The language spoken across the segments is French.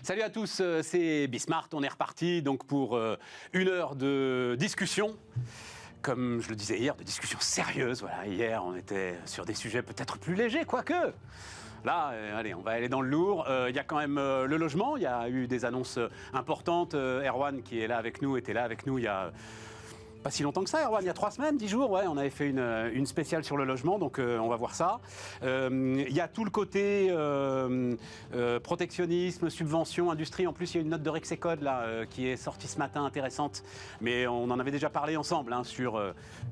Salut à tous, c'est Bismart, on est reparti donc pour une heure de discussion. Comme je le disais hier, de discussion sérieuse. Voilà, hier on était sur des sujets peut-être plus légers, quoique. Là, allez, on va aller dans le lourd. Il y a quand même le logement, il y a eu des annonces importantes. Erwan qui est là avec nous, était là avec nous il y a... Pas si longtemps que ça, Erwan, il y a 3 semaines, 10 jours, ouais, on avait fait une spéciale sur le logement, donc on va voir ça. Il y a tout le côté protectionnisme, subvention, industrie. En plus, il y a une note de Rexecode là, qui est sortie ce matin, intéressante. Mais on en avait déjà parlé ensemble hein, sur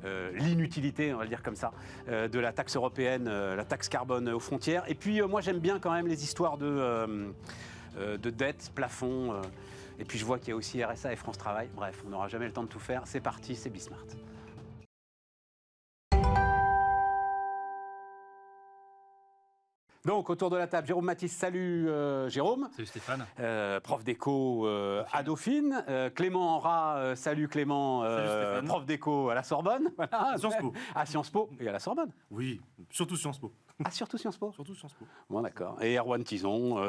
l'inutilité, on va le dire comme ça, de la taxe européenne, la taxe carbone aux frontières. Et puis, moi, j'aime bien quand même les histoires de dette, plafond. Et puis je vois qu'il y a aussi RSA et France Travail. Bref, on n'aura jamais le temps de tout faire. C'est parti, c'est Bismart. Donc, autour de la table, Jérôme Mathis, salut Jérôme. Salut Stéphane. Prof d'éco à Dauphine. Clément Enrat, salut Clément, Salut prof d'éco à la Sorbonne. Voilà. À Sciences Po. À Sciences Po et à la Sorbonne. Oui, surtout Sciences Po. Ah, surtout Sciences Po. Surtout Sciences Po. Bon, d'accord. Et Erwan Tison,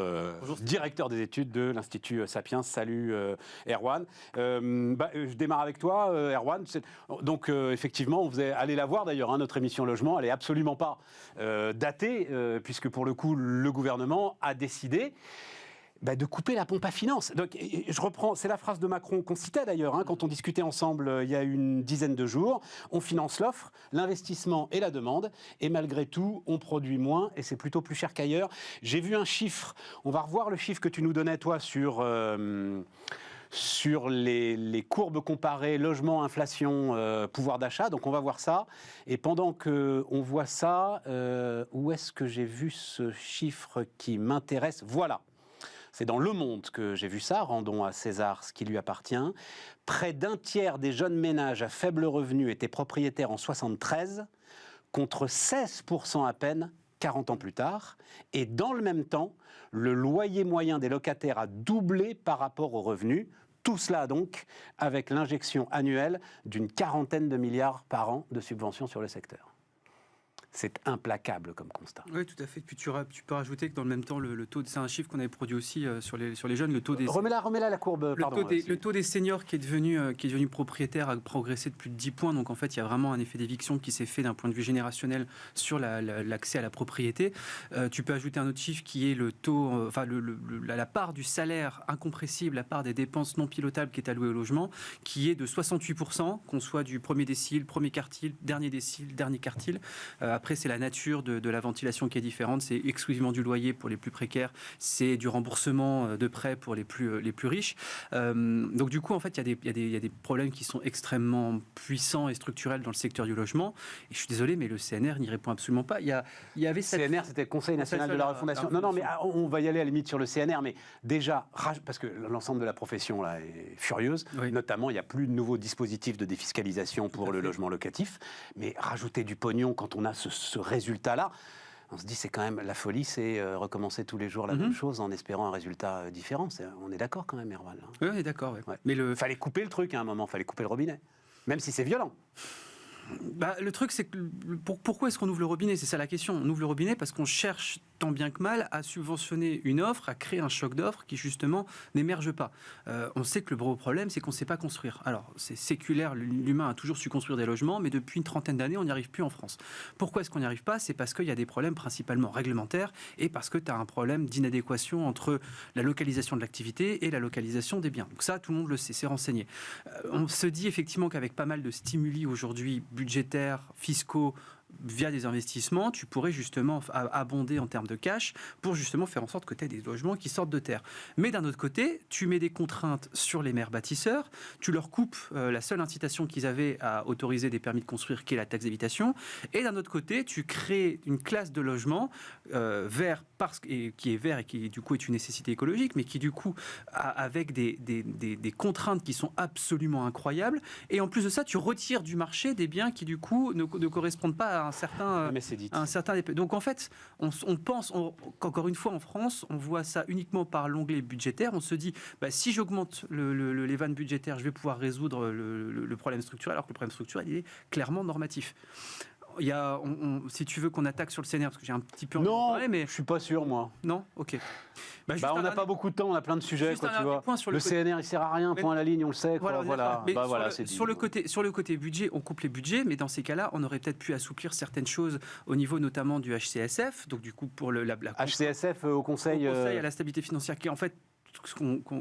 directeur des études de l'Institut Sapiens. Salut Erwan. Je démarre avec toi, Erwan. Donc, effectivement, vous allez la voir d'ailleurs, hein, notre émission Logement. Elle n'est absolument pas datée, puisque pour le coup, le gouvernement a décidé de couper la pompe à finances. Donc, je reprends, c'est la phrase de Macron qu'on citait d'ailleurs, hein, quand on discutait ensemble il y a une dizaine de jours. On finance l'offre, l'investissement et la demande, et malgré tout, on produit moins, et c'est plutôt plus cher qu'ailleurs. J'ai vu un chiffre, on va revoir le chiffre que tu nous donnais, toi, sur les courbes comparées, logement, inflation, pouvoir d'achat. Donc on va voir ça. Et pendant qu'on voit ça, où est-ce que j'ai vu ce chiffre qui m'intéresse ? Voilà. C'est dans Le Monde que j'ai vu ça, rendons à César ce qui lui appartient. Près d'un tiers des jeunes ménages à faible revenu étaient propriétaires en 1973, contre 16% à peine 40 ans plus tard. Et dans le même temps, le loyer moyen des locataires a doublé par rapport aux revenus. Tout cela donc avec l'injection annuelle d'une 40aine de milliards par an de subventions sur le secteur. C'est implacable comme constat. Oui, tout à fait. Puis tu peux rajouter que dans le même temps, le taux, c'est un chiffre qu'on avait produit aussi sur les jeunes, le taux des... Remets-la la courbe, pardon. Le taux des seniors qui est devenu propriétaire a progressé de plus de 10 points. Donc en fait, il y a vraiment un effet d'éviction qui s'est fait d'un point de vue générationnel sur l'accès à la propriété. Tu peux ajouter un autre chiffre qui est le taux, la part du salaire incompressible, la part des dépenses non pilotables qui est allouée au logement, qui est de 68%, qu'on soit du premier décile, premier quartile, dernier décile, dernier quartile. Après, c'est la nature de la ventilation qui est différente. C'est exclusivement du loyer pour les plus précaires. C'est du remboursement de prêts pour les plus riches. Donc, du coup, en fait, il y a des problèmes qui sont extrêmement puissants et structurels dans le secteur du logement. Et je suis désolé, mais le CNR n'y répond absolument pas. Il y avait cette... CNR, c'était le Conseil national de la refondation. Non, mais on va y aller à la limite sur le CNR. Mais déjà, parce que l'ensemble de la profession là est furieuse. Oui. Notamment, il n'y a plus de nouveaux dispositifs de défiscalisation pour le logement locatif. Mais rajouter du pognon quand on a ce résultat-là, on se dit c'est quand même la folie, c'est recommencer tous les jours la même chose en espérant un résultat différent. On est d'accord quand même, Erwan. Oui, on est d'accord. Ouais. Mais fallait couper le truc à un moment, fallait couper le robinet, même si c'est violent. Le truc, c'est que pourquoi est-ce qu'on ouvre le robinet ? C'est ça la question. On ouvre le robinet parce qu'on cherche tant bien que mal à subventionner une offre, à créer un choc d'offres qui justement n'émerge pas. On sait que le gros problème, c'est qu'on ne sait pas construire. Alors, c'est séculaire, l'humain a toujours su construire des logements, mais depuis une trentaine d'années, on n'y arrive plus en France. Pourquoi est-ce qu'on n'y arrive pas ? C'est parce qu'il y a des problèmes principalement réglementaires et parce que tu as un problème d'inadéquation entre la localisation de l'activité et la localisation des biens. Donc ça, tout le monde le sait, c'est renseigné. On se dit effectivement qu'avec pas mal de stimuli aujourd'hui, budgétaires, fiscaux, via des investissements, tu pourrais justement abonder en termes de cash pour justement faire en sorte que tu aies des logements qui sortent de terre. Mais d'un autre côté, tu mets des contraintes sur les maires bâtisseurs, tu leur coupes la seule incitation qu'ils avaient à autoriser des permis de construire, qui est la taxe d'habitation, et d'un autre côté, tu crées une classe de logement vert, qui est vert et qui du coup est une nécessité écologique, mais qui du coup avec des contraintes qui sont absolument incroyables, et en plus de ça, tu retires du marché des biens qui du coup ne correspondent pas à un certain... Donc en fait, on pense, qu'encore une fois en France, on voit ça uniquement par l'onglet budgétaire. On se dit, si j'augmente les vannes budgétaires, je vais pouvoir résoudre le problème structurel, alors que le problème structurel, il est clairement normatif. Il y a, si tu veux qu'on attaque sur le CNR, parce que j'ai un petit peu Non, parlé, mais je suis pas sûr, moi. non, ok. On n'a pas beaucoup de temps, on a plein de sujets, quoi, tu vois. Le CNR, il sert à rien, point à la ligne, on le sait, quoi. Voilà. Sur le côté budget, on coupe les budgets, mais dans ces cas-là, on aurait peut-être pu assouplir certaines choses au niveau notamment du HCSF, donc du coup pour la HCSF au Conseil à la stabilité financière, qui est en fait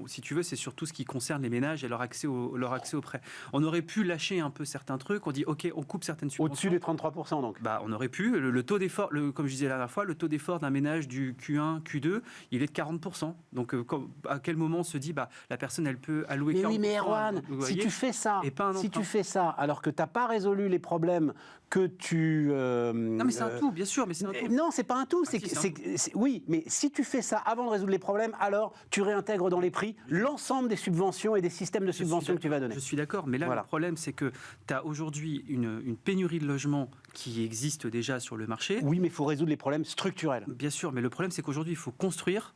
si tu veux, c'est surtout ce qui concerne les ménages et leur accès au prêt. On aurait pu lâcher un peu certains trucs. On dit, OK, on coupe certaines subventions. Au-dessus des 33%, donc. On aurait pu. Le taux d'effort, comme je disais la dernière fois, le taux d'effort d'un ménage du Q1, Q2, il est de 40%. Donc, à quel moment on se dit, la personne, elle peut allouer 40%. Mais oui, mais Erwan, si tu fais ça, alors que tu n'as pas résolu les problèmes que tu... Non, mais c'est un tout, bien sûr, mais c'est un tout. Non, c'est pas un tout. Oui, mais si tu fais ça avant de résoudre les problèmes, alors tu réintègres dans les prix l'ensemble des subventions et des systèmes de subventions que tu vas donner. Je suis d'accord, mais là, le problème, c'est que tu as aujourd'hui une pénurie de logements qui existe déjà sur le marché. Oui, mais il faut résoudre les problèmes structurels. Bien sûr, mais le problème, c'est qu'aujourd'hui, il faut construire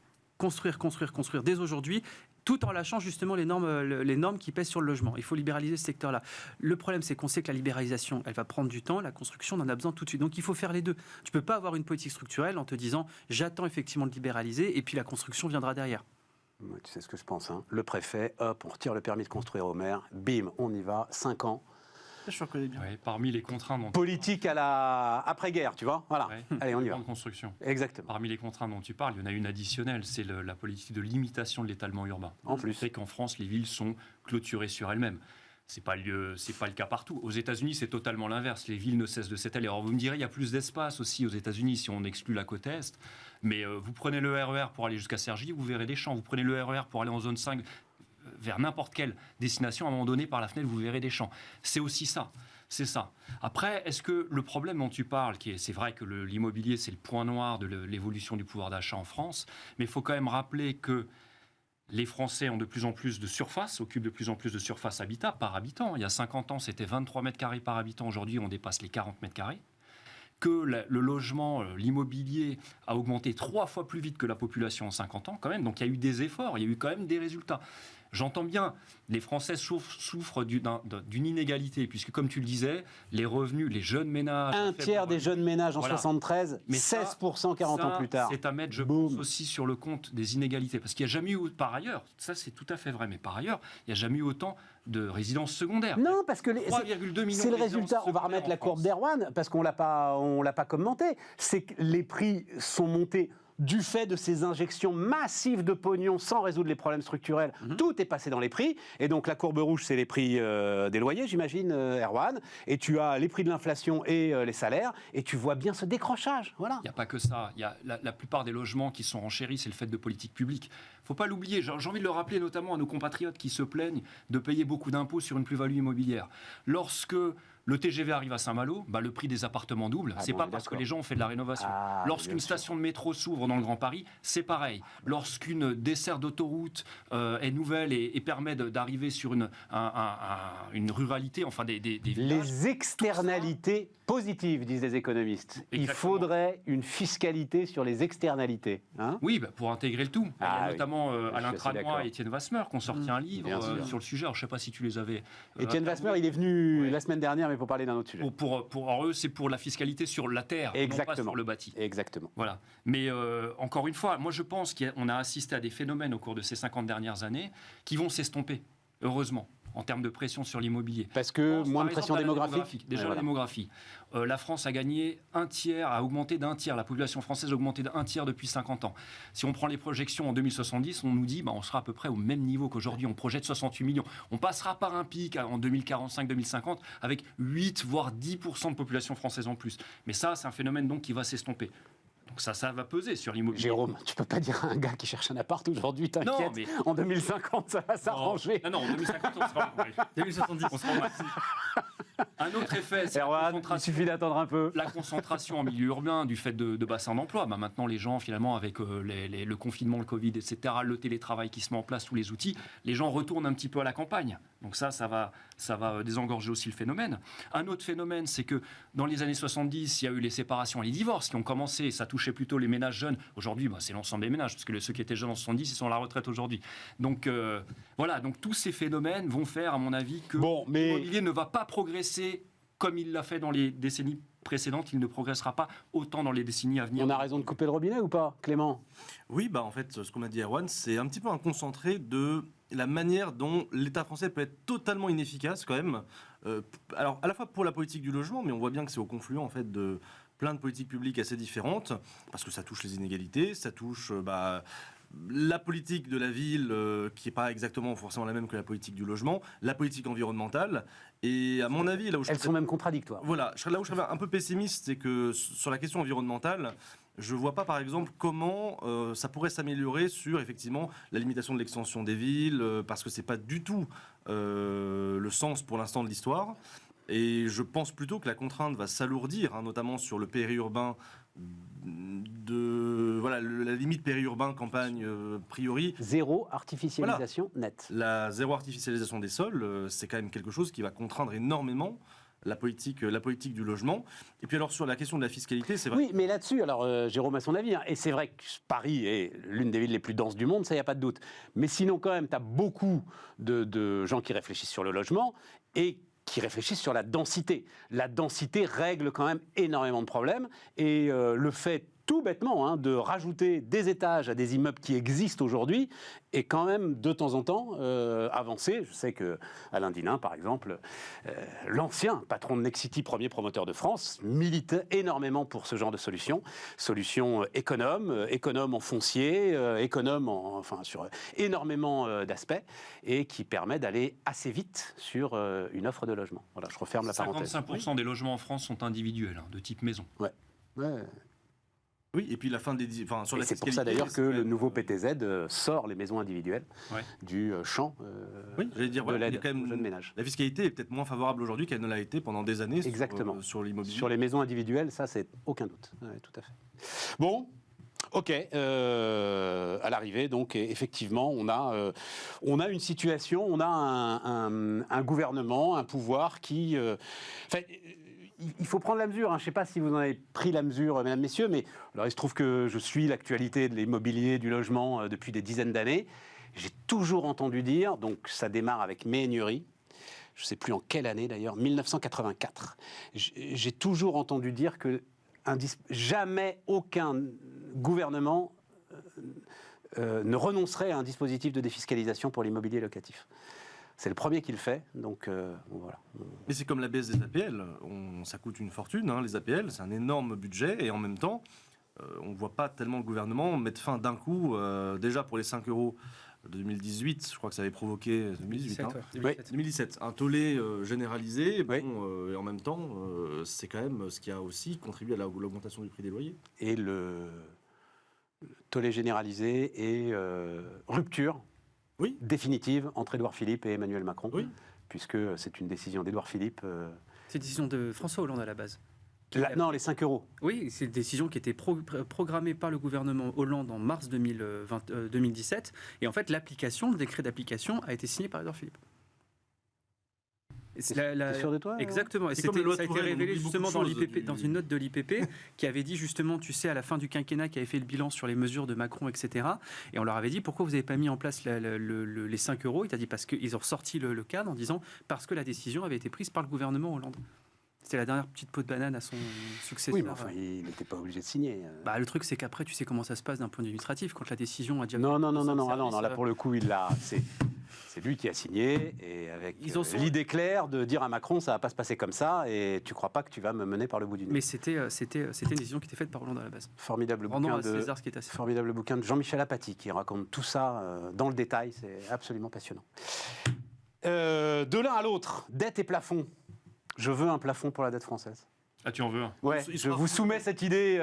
dès aujourd'hui, tout en lâchant justement les normes qui pèsent sur le logement. Il faut libéraliser ce secteur-là. Le problème, c'est qu'on sait que la libéralisation, elle va prendre du temps, la construction, on en a besoin tout de suite. Donc il faut faire les deux. Tu ne peux pas avoir une politique structurelle en te disant « j'attends effectivement de libéraliser et puis la construction viendra derrière ». Tu sais ce que je pense, hein. Le préfet, hop, on retire le permis de construire au maire, bim, on y va, 5 ans. Je reconnais bien. Oui, parmi les contraintes dont politique à la après-guerre, tu vois. Voilà. Ouais. Allez, on y va. Construction. Exactement. Parmi les contraintes dont tu parles, il y en a une additionnelle, c'est la politique de limitation de l'étalement urbain. En plus, c'est qu'en France, les villes sont clôturées sur elles-mêmes. C'est pas le cas partout. Aux États-Unis, c'est totalement l'inverse. Les villes ne cessent de s'étaler. Alors vous me direz, il y a plus d'espace aussi aux États-Unis si on exclut la côte est. Mais vous prenez le RER pour aller jusqu'à Cergy, vous verrez des champs. Vous prenez le RER pour aller en zone 5 vers n'importe quelle destination, à un moment donné, par la fenêtre, vous verrez des champs. C'est aussi ça. C'est ça. Après, est-ce que le problème dont tu parles, c'est vrai que l'immobilier, c'est le point noir de l'évolution du pouvoir d'achat en France, mais il faut quand même rappeler que les Français ont de plus en plus de surface, occupent de plus en plus de surface habitat par habitant. Il y a 50 ans, c'était 23 mètres carrés par habitant. Aujourd'hui, on dépasse les 40 mètres carrés. Que le logement, l'immobilier a augmenté 3 fois plus vite que la population en 50 ans, quand même. Donc il y a eu des efforts, il y a eu quand même des résultats. J'entends bien, les Français souffrent d'une inégalité, puisque comme tu le disais, les revenus, les jeunes ménages... Un tiers des jeunes ménages en 73, mais 16% 40 ans plus tard. C'est à mettre, je pense, aussi sur le compte des inégalités. Parce qu'il n'y a jamais eu, par ailleurs, ça c'est tout à fait vrai, mais par ailleurs, il n'y a jamais eu autant de résidences secondaires. Non, parce que 3,2 millions c'est le résultat. On va remettre la courbe d'Erwan, parce qu'on l'a pas commenté. C'est que les prix sont montés du fait de ces injections massives de pognon sans résoudre les problèmes structurels. Tout est passé dans les prix. Et donc la courbe rouge, c'est les prix des loyers, j'imagine, Erwan. Et tu as les prix de l'inflation et les salaires. Et tu vois bien ce décrochage. Voilà. Il n'y a pas que ça. Il y a la plupart des logements qui sont renchéris, c'est le fait de politiques publiques. Il ne faut pas l'oublier. J'ai envie de le rappeler notamment à nos compatriotes qui se plaignent de payer beaucoup d'impôts sur une plus-value immobilière. Lorsque le TGV arrive à Saint-Malo, le prix des appartements double. C'est pas parce que les gens ont fait de la rénovation. Lorsqu'une station de métro s'ouvre dans le Grand Paris, c'est pareil. Lorsqu'une desserte d'autoroute est nouvelle et permet d'arriver sur une ruralité, enfin des villages. Les externalités positives, disent les économistes. Exactement. Il faudrait une fiscalité sur les externalités. Hein, oui, pour intégrer le tout. Il y a notamment Alain Tranois et Étienne Vasmer qui ont sorti un livre sur le sujet. Alors, je ne sais pas si tu les avais... Étienne Vasmer, il est venu la semaine dernière, mais pour parler d'un autre sujet. Pour eux, c'est pour la fiscalité sur la terre, non pas sur le bâti. Exactement. Voilà. Mais encore une fois, moi je pense qu'on a assisté à des phénomènes au cours de ces 50 dernières années qui vont s'estomper, heureusement, en termes de pression sur l'immobilier. Parce que moins de pression démographique. Déjà la démographie. La France a gagné a augmenté d'un tiers. La population française a augmenté d'un tiers depuis 50 ans. Si on prend les projections en 2070, on nous dit on sera à peu près au même niveau qu'aujourd'hui. On projette 68 millions. On passera par un pic en 2045-2050 avec 8 voire 10% de population française en plus. Mais ça, c'est un phénomène donc qui va s'estomper. Donc ça va peser sur l'immobilier. Jérôme, tu peux pas dire à un gars qui cherche un appart aujourd'hui, t'inquiète, mais... en 2050, ça va s'arranger. Non, en 2050, on sera en 2070, on sera en max. Un autre effet, c'est Erwan, il suffit d'attendre un peu. La concentration en milieu urbain du fait de bassins d'emploi. Maintenant, les gens, finalement, avec le confinement, le Covid, etc., le télétravail qui se met en place, tous les outils, les gens retournent un petit peu à la campagne. Donc ça va désengorger aussi le phénomène. Un autre phénomène, c'est que dans les années 70, il y a eu les séparations et les divorces qui ont commencé. Ça touchait plutôt les ménages jeunes. Aujourd'hui, c'est l'ensemble des ménages, parce que ceux qui étaient jeunes en 70, ils sont à la retraite aujourd'hui. Donc voilà, donc tous ces phénomènes vont faire, à mon avis, que l'immobilier ne va pas progresser comme il l'a fait dans les décennies précédente, il ne progressera pas autant dans les décennies à venir. On a raison de couper le robinet ou pas, Clément? Oui, en fait, ce qu'on a dit Erwan, c'est un petit peu un concentré de la manière dont l'État français peut être totalement inefficace quand même. Alors, à la fois pour la politique du logement, mais on voit bien que c'est au confluent en fait de plein de politiques publiques assez différentes, parce que ça touche les inégalités, ça touche la politique de la ville, qui n'est pas exactement forcément la même que la politique du logement, la politique environnementale, et à mon avis, là où Elles sont même contradictoires. Voilà, là où je serais un peu pessimiste, c'est que sur la question environnementale, je ne vois pas par exemple comment ça pourrait s'améliorer sur effectivement la limitation de l'extension des villes, parce que ce n'est pas du tout le sens pour l'instant de l'histoire. Et je pense plutôt que la contrainte va s'alourdir, notamment sur le périurbain, la limite périurbain campagne priori. Zéro artificialisation nette. La zéro artificialisation des sols, c'est quand même quelque chose qui va contraindre énormément la politique du logement. Et puis alors sur la question de la fiscalité, c'est vrai. Oui, mais là-dessus, alors Jérôme a son avis, et c'est vrai que Paris est l'une des villes les plus denses du monde, ça, il n'y a pas de doute. Mais sinon, quand même, tu as beaucoup de gens qui réfléchissent sur le logement et qui réfléchissent sur la densité. La densité règle quand même énormément de problèmes, et le fait tout bêtement de rajouter des étages à des immeubles qui existent aujourd'hui est quand même de temps en temps avancé. Je sais que Alain Dinin, par exemple, l'ancien patron de Nexity, premier promoteur de France, milite énormément pour ce genre de solution économe en foncier, sur énormément d'aspects, et qui permet d'aller assez vite sur une offre de logement. Voilà, je referme la parenthèse. 55% des logements en France sont individuels, de type maison. Ouais. Oui, et puis la fin des... sur la c'est pour ça d'ailleurs que le nouveau PTZ sort les maisons individuelles du champ oui, j'allais dire, de l'aide il y a quand même aux jeunes ménages. La fiscalité est peut-être moins favorable aujourd'hui qu'elle ne l'a été pendant des années. Exactement. Sur l'immobilier. Sur les maisons individuelles, ça, c'est aucun doute. Ouais, tout à fait. Bon. Ok, à l'arrivée, donc effectivement, on a une situation, on a un gouvernement, un pouvoir qui... il faut prendre la mesure, je ne sais pas si vous en avez pris la mesure, mesdames, messieurs, mais alors, il se trouve que je suis l'actualité de l'immobilier, du logement depuis des dizaines d'années. J'ai toujours entendu dire, donc ça démarre avec Méhaignerie, je ne sais plus en quelle année d'ailleurs, 1984. J'ai toujours entendu dire que jamais aucun gouvernement ne renoncerait à un dispositif de défiscalisation pour l'immobilier locatif. C'est le premier qui le fait, donc voilà. Mais c'est comme la baisse des APL, ça coûte une fortune, les APL, c'est un énorme budget, et en même temps, on ne voit pas tellement le gouvernement mettre fin d'un coup, déjà pour les 5 euros de 2018, je crois que ça avait provoqué 2017, un tollé généralisé, et en même temps, c'est quand même ce qui a aussi contribué à l'augmentation du prix des loyers. Et le tollé généralisé et rupture définitive entre Édouard Philippe et Emmanuel Macron, puisque c'est une décision d'Édouard Philippe. C'est une décision de François Hollande à la base. Non, les 5 euros. Oui, c'est une décision qui était programmée par le gouvernement Hollande en mars 2017. Et en fait, le décret d'application a été signé par Édouard Philippe. T'es sûr de toi? Exactement. Et ça a été révélé justement dans une note de l'IPP qui avait dit justement, tu sais, à la fin du quinquennat, qui avait fait le bilan sur les mesures de Macron, etc. Et on leur avait dit, pourquoi vous n'avez pas mis en place les 5 euros? Il t'a dit, parce qu'ils ont ressorti le cadre en disant, parce que la décision avait été prise par le gouvernement Hollande. C'était la dernière petite peau de banane à son successeur. Oui, mais enfin, il n'était pas obligé de signer. Le truc, c'est qu'après, tu sais comment ça se passe d'un point de vue administratif. Quand la décision a déjà... Non, là, pour le coup, c'est lui qui a signé, et avec l'idée claire de dire à Macron, ça ne va pas se passer comme ça, et tu ne crois pas que tu vas me mener par le bout du nez. Mais c'était une décision qui était faite par Hollande à la base. Formidable bouquin de Jean-Michel Apathy, qui raconte tout ça dans le détail. C'est absolument passionnant. De l'un à l'autre, dette et plafond. Je veux un plafond pour la dette française. Ah, tu en veux un? Ouais, je vous soumets cette idée.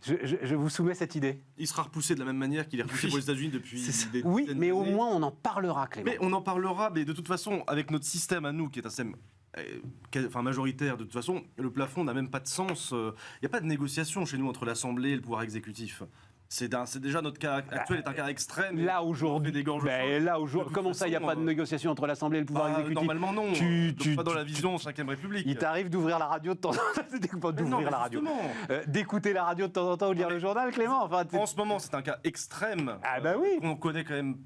Je vous soumets cette idée. Il sera repoussé de la même manière qu'il est repoussé pour les États-Unis depuis des Oui, mais au moins on en parlera, Clément. Mais on en parlera, mais de toute façon, avec notre système à nous, qui est un système majoritaire, de toute façon, le plafond n'a même pas de sens. Il n'y a pas de négociation chez nous entre l'Assemblée et le pouvoir exécutif. C'est déjà notre cas actuel est un cas extrême. Là aujourd'hui, comment ça, il n'y a pas de négociation entre l'Assemblée et le pouvoir exécutif? Normalement non. Pas dans la vision 5e République. Il t'arrive d'ouvrir la radio de temps en temps, d'écouter la radio de temps en temps ou de lire le journal, Clément. Enfin, en ce moment, c'est un cas extrême. On connaît quand même,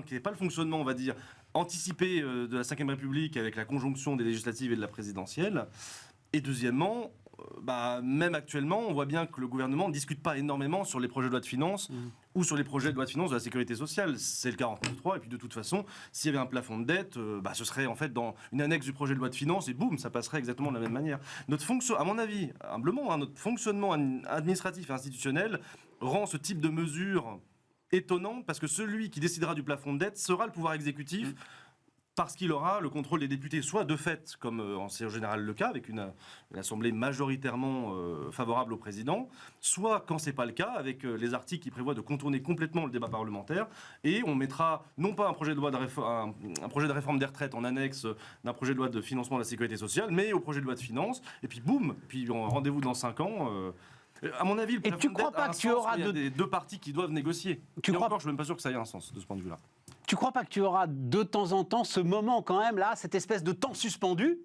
qui n'est pas le fonctionnement, on va dire, anticipé de la 5e République avec la conjonction des législatives et de la présidentielle. Et deuxièmement, même actuellement, on voit bien que le gouvernement ne discute pas énormément sur les projets de loi de finances ou sur les projets de loi de finances de la sécurité sociale. C'est le 49.3. Et puis de toute façon, s'il y avait un plafond de dette, ce serait en fait dans une annexe du projet de loi de finances et boum, ça passerait exactement de la même manière. À mon avis, humblement, notre fonctionnement administratif et institutionnel rend ce type de mesure étonnant parce que celui qui décidera du plafond de dette sera le pouvoir exécutif. Parce qu'il aura le contrôle des députés, soit de fait, comme c'est en général le cas, avec une assemblée majoritairement favorable au président, soit, quand c'est pas le cas, avec les articles qui prévoient de contourner complètement le débat parlementaire, et on mettra non pas un projet de réforme des retraites en annexe d'un projet de loi de financement de la sécurité sociale, mais au projet de loi de finances, et puis boum, rendez-vous dans 5 ans. À mon avis, le plafond de dette a un sens quand il y a des deux parties qui doivent négocier. Je ne suis même pas sûr que ça ait un sens de ce point de vue-là. Tu crois pas que tu auras de temps en temps ce moment quand même là, cette espèce de temps suspendu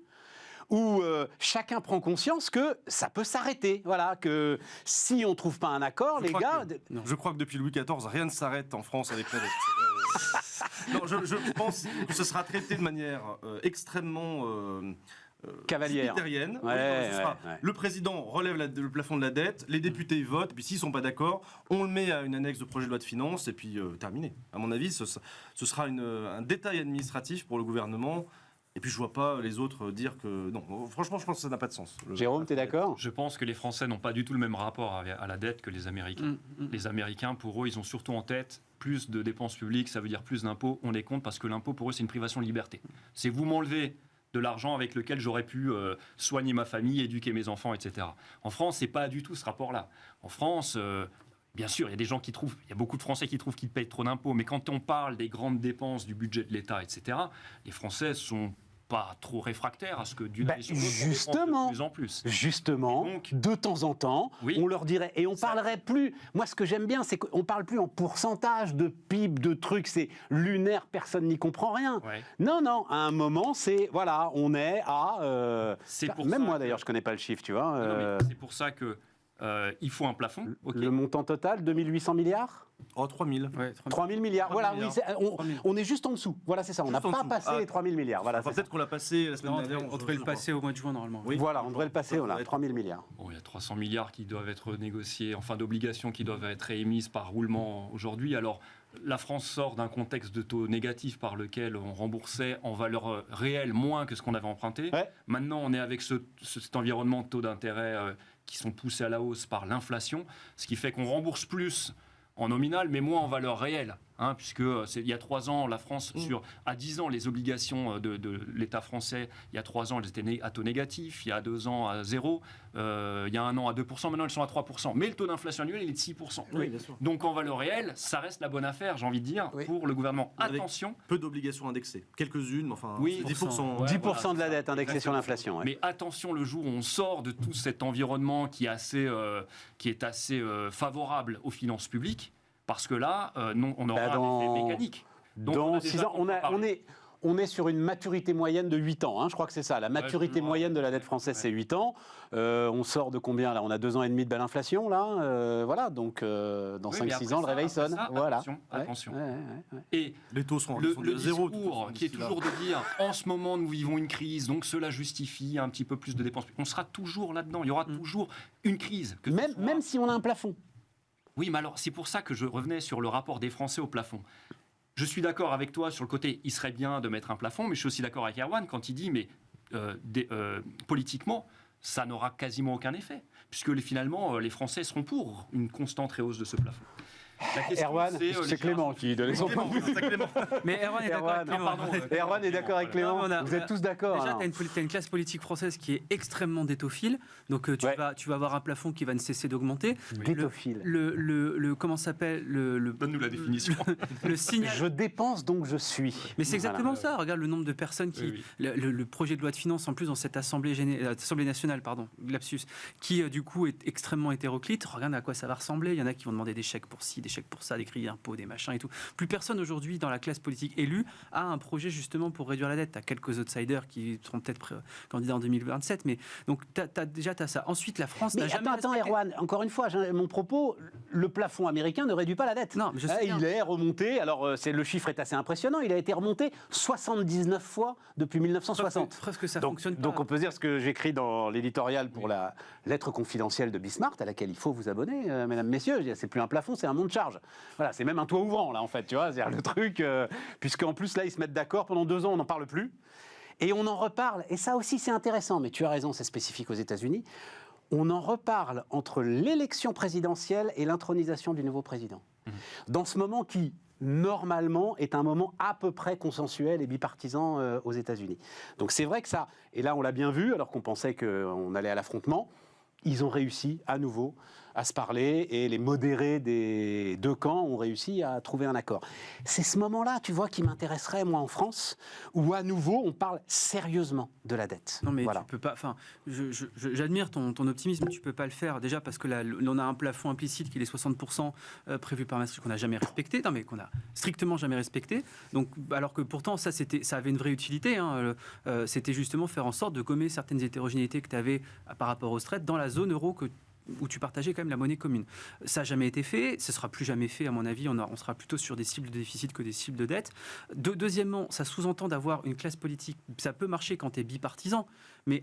où chacun prend conscience que ça peut s'arrêter, voilà, que si on trouve pas un accord, je crois que depuis Louis XIV, rien ne s'arrête en France avec la dette. Non, je pense que ce sera traité de manière extrêmement cavalière. Le président relève le plafond de la dette, les députés votent, puis s'ils ne sont pas d'accord, on le met à une annexe de projet de loi de finances, et puis terminé. À mon avis, ce sera un détail administratif pour le gouvernement. Et puis je vois pas les autres dire que... Non, franchement, je pense que ça n'a pas de sens. Jérôme, tu es d'accord ? Je pense que les Français n'ont pas du tout le même rapport à la dette que les Américains. Les Américains, pour eux, ils ont surtout en tête plus de dépenses publiques, ça veut dire plus d'impôts. On les compte parce que l'impôt, pour eux, c'est une privation de liberté. C'est vous m'enlevez de l'argent avec lequel j'aurais pu soigner ma famille, éduquer mes enfants, etc. En France, c'est pas du tout ce rapport-là. En France... bien sûr, il y a des gens il y a beaucoup de Français qui trouvent qu'ils payent trop d'impôts, mais quand on parle des grandes dépenses du budget de l'État, etc., les Français sont pas trop réfractaires à ce que d'une année sur l'autre, on dépense de plus en plus. Justement, donc, de temps en temps, on leur dirait, et on parlerait plus, moi ce que j'aime bien, c'est qu'on parle plus en pourcentage de PIB, de trucs, c'est lunaire, personne n'y comprend rien. Ouais. Non, à un moment, c'est, voilà, on est à... même moi d'ailleurs, je connais pas le chiffre, tu vois. Non, c'est pour ça que il faut un plafond. Okay. Le montant total, 2800 milliards ? Oh, 3 000. Ouais, 3 000 milliards. 3 000 voilà, milliards. Oui, on est juste en dessous. Voilà, c'est ça. On n'a pas passé les 3 000 milliards. Voilà, peut-être qu'on l'a passé la semaine dernière. On devrait le passer au mois de juin, normalement. Oui. Voilà, on devrait le passer. On a 3 000 milliards. Bon, il y a 300 milliards qui doivent être négociés, enfin d'obligations qui doivent être émises par roulement aujourd'hui. Alors, la France sort d'un contexte de taux négatif par lequel on remboursait en valeur réelle moins que ce qu'on avait emprunté. Ouais. Maintenant, on est avec cet environnement de taux d'intérêt qui sont poussés à la hausse par l'inflation, ce qui fait qu'on rembourse plus en nominal, mais moins en valeur réelle. Puisque il y a 3 ans, la France, à 10 ans, les obligations de l'État français, il y a 3 ans, elles étaient à taux négatif, il y a 2 ans à 0, il y a 1 an à 2%, maintenant elles sont à 3%. Mais le taux d'inflation annuel, il est de 6%. Oui, donc en valeur réelle, ça reste la bonne affaire, j'ai envie de dire, pour le gouvernement. Attention. Avec peu d'obligations indexées, quelques-unes, enfin 10%. Ouais, 10% de la dette indexée sur l'inflation. Ouais. Mais attention, le jour où on sort de tout cet environnement qui est assez favorable aux finances publiques, parce que là, on aura un effet mécanique. Donc dans 6 ans, on est sur une maturité moyenne de 8 ans. Je crois que c'est ça. La maturité moyenne de la dette française, c'est 8 ans. On sort de combien là ? On a 2 ans et demi de belle inflation là. Voilà, donc dans 5-6 ans, le réveil sonne. Voilà. Attention. Et les taux seront le discours qui est toujours de dire en ce moment, nous vivons une crise, donc cela justifie un petit peu plus de dépenses. On sera toujours là-dedans. Il y aura toujours une crise. Même si on a un plafond. Oui, mais alors, c'est pour ça que je revenais sur le rapport des Français au plafond. Je suis d'accord avec toi sur le côté, il serait bien de mettre un plafond, mais je suis aussi d'accord avec Erwan quand il dit, mais politiquement, ça n'aura quasiment aucun effet, puisque finalement, les Français seront pour une constante réhausse de ce plafond. Erwan, c'est Clément qui donnait son point de vue. Mais Erwan est d'accord avec Clément. Erwan est d'accord avec Clément. Vous êtes tous d'accord. Déjà, tu as une classe politique française qui est extrêmement détophile. Donc, tu vas avoir un plafond qui va ne cesser d'augmenter. Détophile. Comment s'appelle Donne-nous la définition. Le signal. Je dépense, donc je suis. Mais c'est exactement ça. Regarde le nombre de personnes qui. Oui. Le projet de loi de finances, en plus, dans cette Assemblée nationale, lapsus, qui, du coup, est extrêmement hétéroclite. Regarde à quoi ça va ressembler. Il y en a qui vont demander des chèques pour ci, des chèques pour ça, des crédits d'impôt, des machins et tout. Plus personne aujourd'hui dans la classe politique élue a un projet justement pour réduire la dette. Tu as quelques outsiders qui seront peut-être candidats en 2027, mais donc déjà tu as ça. Ensuite, la France n'a jamais attends, respecté... Erwan, encore une fois, mon propos, le plafond américain ne réduit pas la dette. Non, mais je sais bien. Il est remonté, alors le chiffre est assez impressionnant, il a été remonté 79 fois depuis 1960. Preuve que ça donc, fonctionne pas. Donc on peut dire ce que j'écris dans l'éditorial pour la lettre confidentielle de Bismarck, à laquelle il faut vous abonner, mesdames, messieurs. C'est plus un plafond, c'est un monte charge. Voilà, c'est même un toit ouvrant, là, en fait, tu vois, c'est-à-dire le truc, puisqu'en plus, là, ils se mettent d'accord, pendant 2 ans, on n'en parle plus. Et on en reparle, et ça aussi, c'est intéressant, mais tu as raison, c'est spécifique aux États-Unis. On en reparle entre l'élection présidentielle et l'intronisation du nouveau président. Dans ce moment qui, normalement, est un moment à peu près consensuel et bipartisan aux États-Unis. Donc c'est vrai que ça, et là on l'a bien vu, alors qu'on pensait qu'on allait à l'affrontement, ils ont réussi à nouveau à se parler et les modérés des 2 camps ont réussi à trouver un accord. C'est ce moment-là, tu vois, qui m'intéresserait, moi, en France, où à nouveau, on parle sérieusement de la dette. Non, mais voilà. tu peux pas... Enfin, j'admire ton optimisme, tu peux pas le faire. Déjà parce que là, on a un plafond implicite qui est les 60% prévu par Maastricht qu'on n'a jamais respecté, non, mais qu'on a strictement jamais respecté. Donc, alors que pourtant, ça avait une vraie utilité. Hein, c'était justement faire en sorte de gommer certaines hétérogénéités que tu avais par rapport aux retraites dans la zone euro où tu partageais quand même la monnaie commune. Ça n'a jamais été fait, ce ne sera plus jamais fait à mon avis, on sera plutôt sur des cibles de déficit que des cibles de dette. Deuxièmement, ça sous-entend d'avoir une classe politique, ça peut marcher quand tu es bipartisan, mais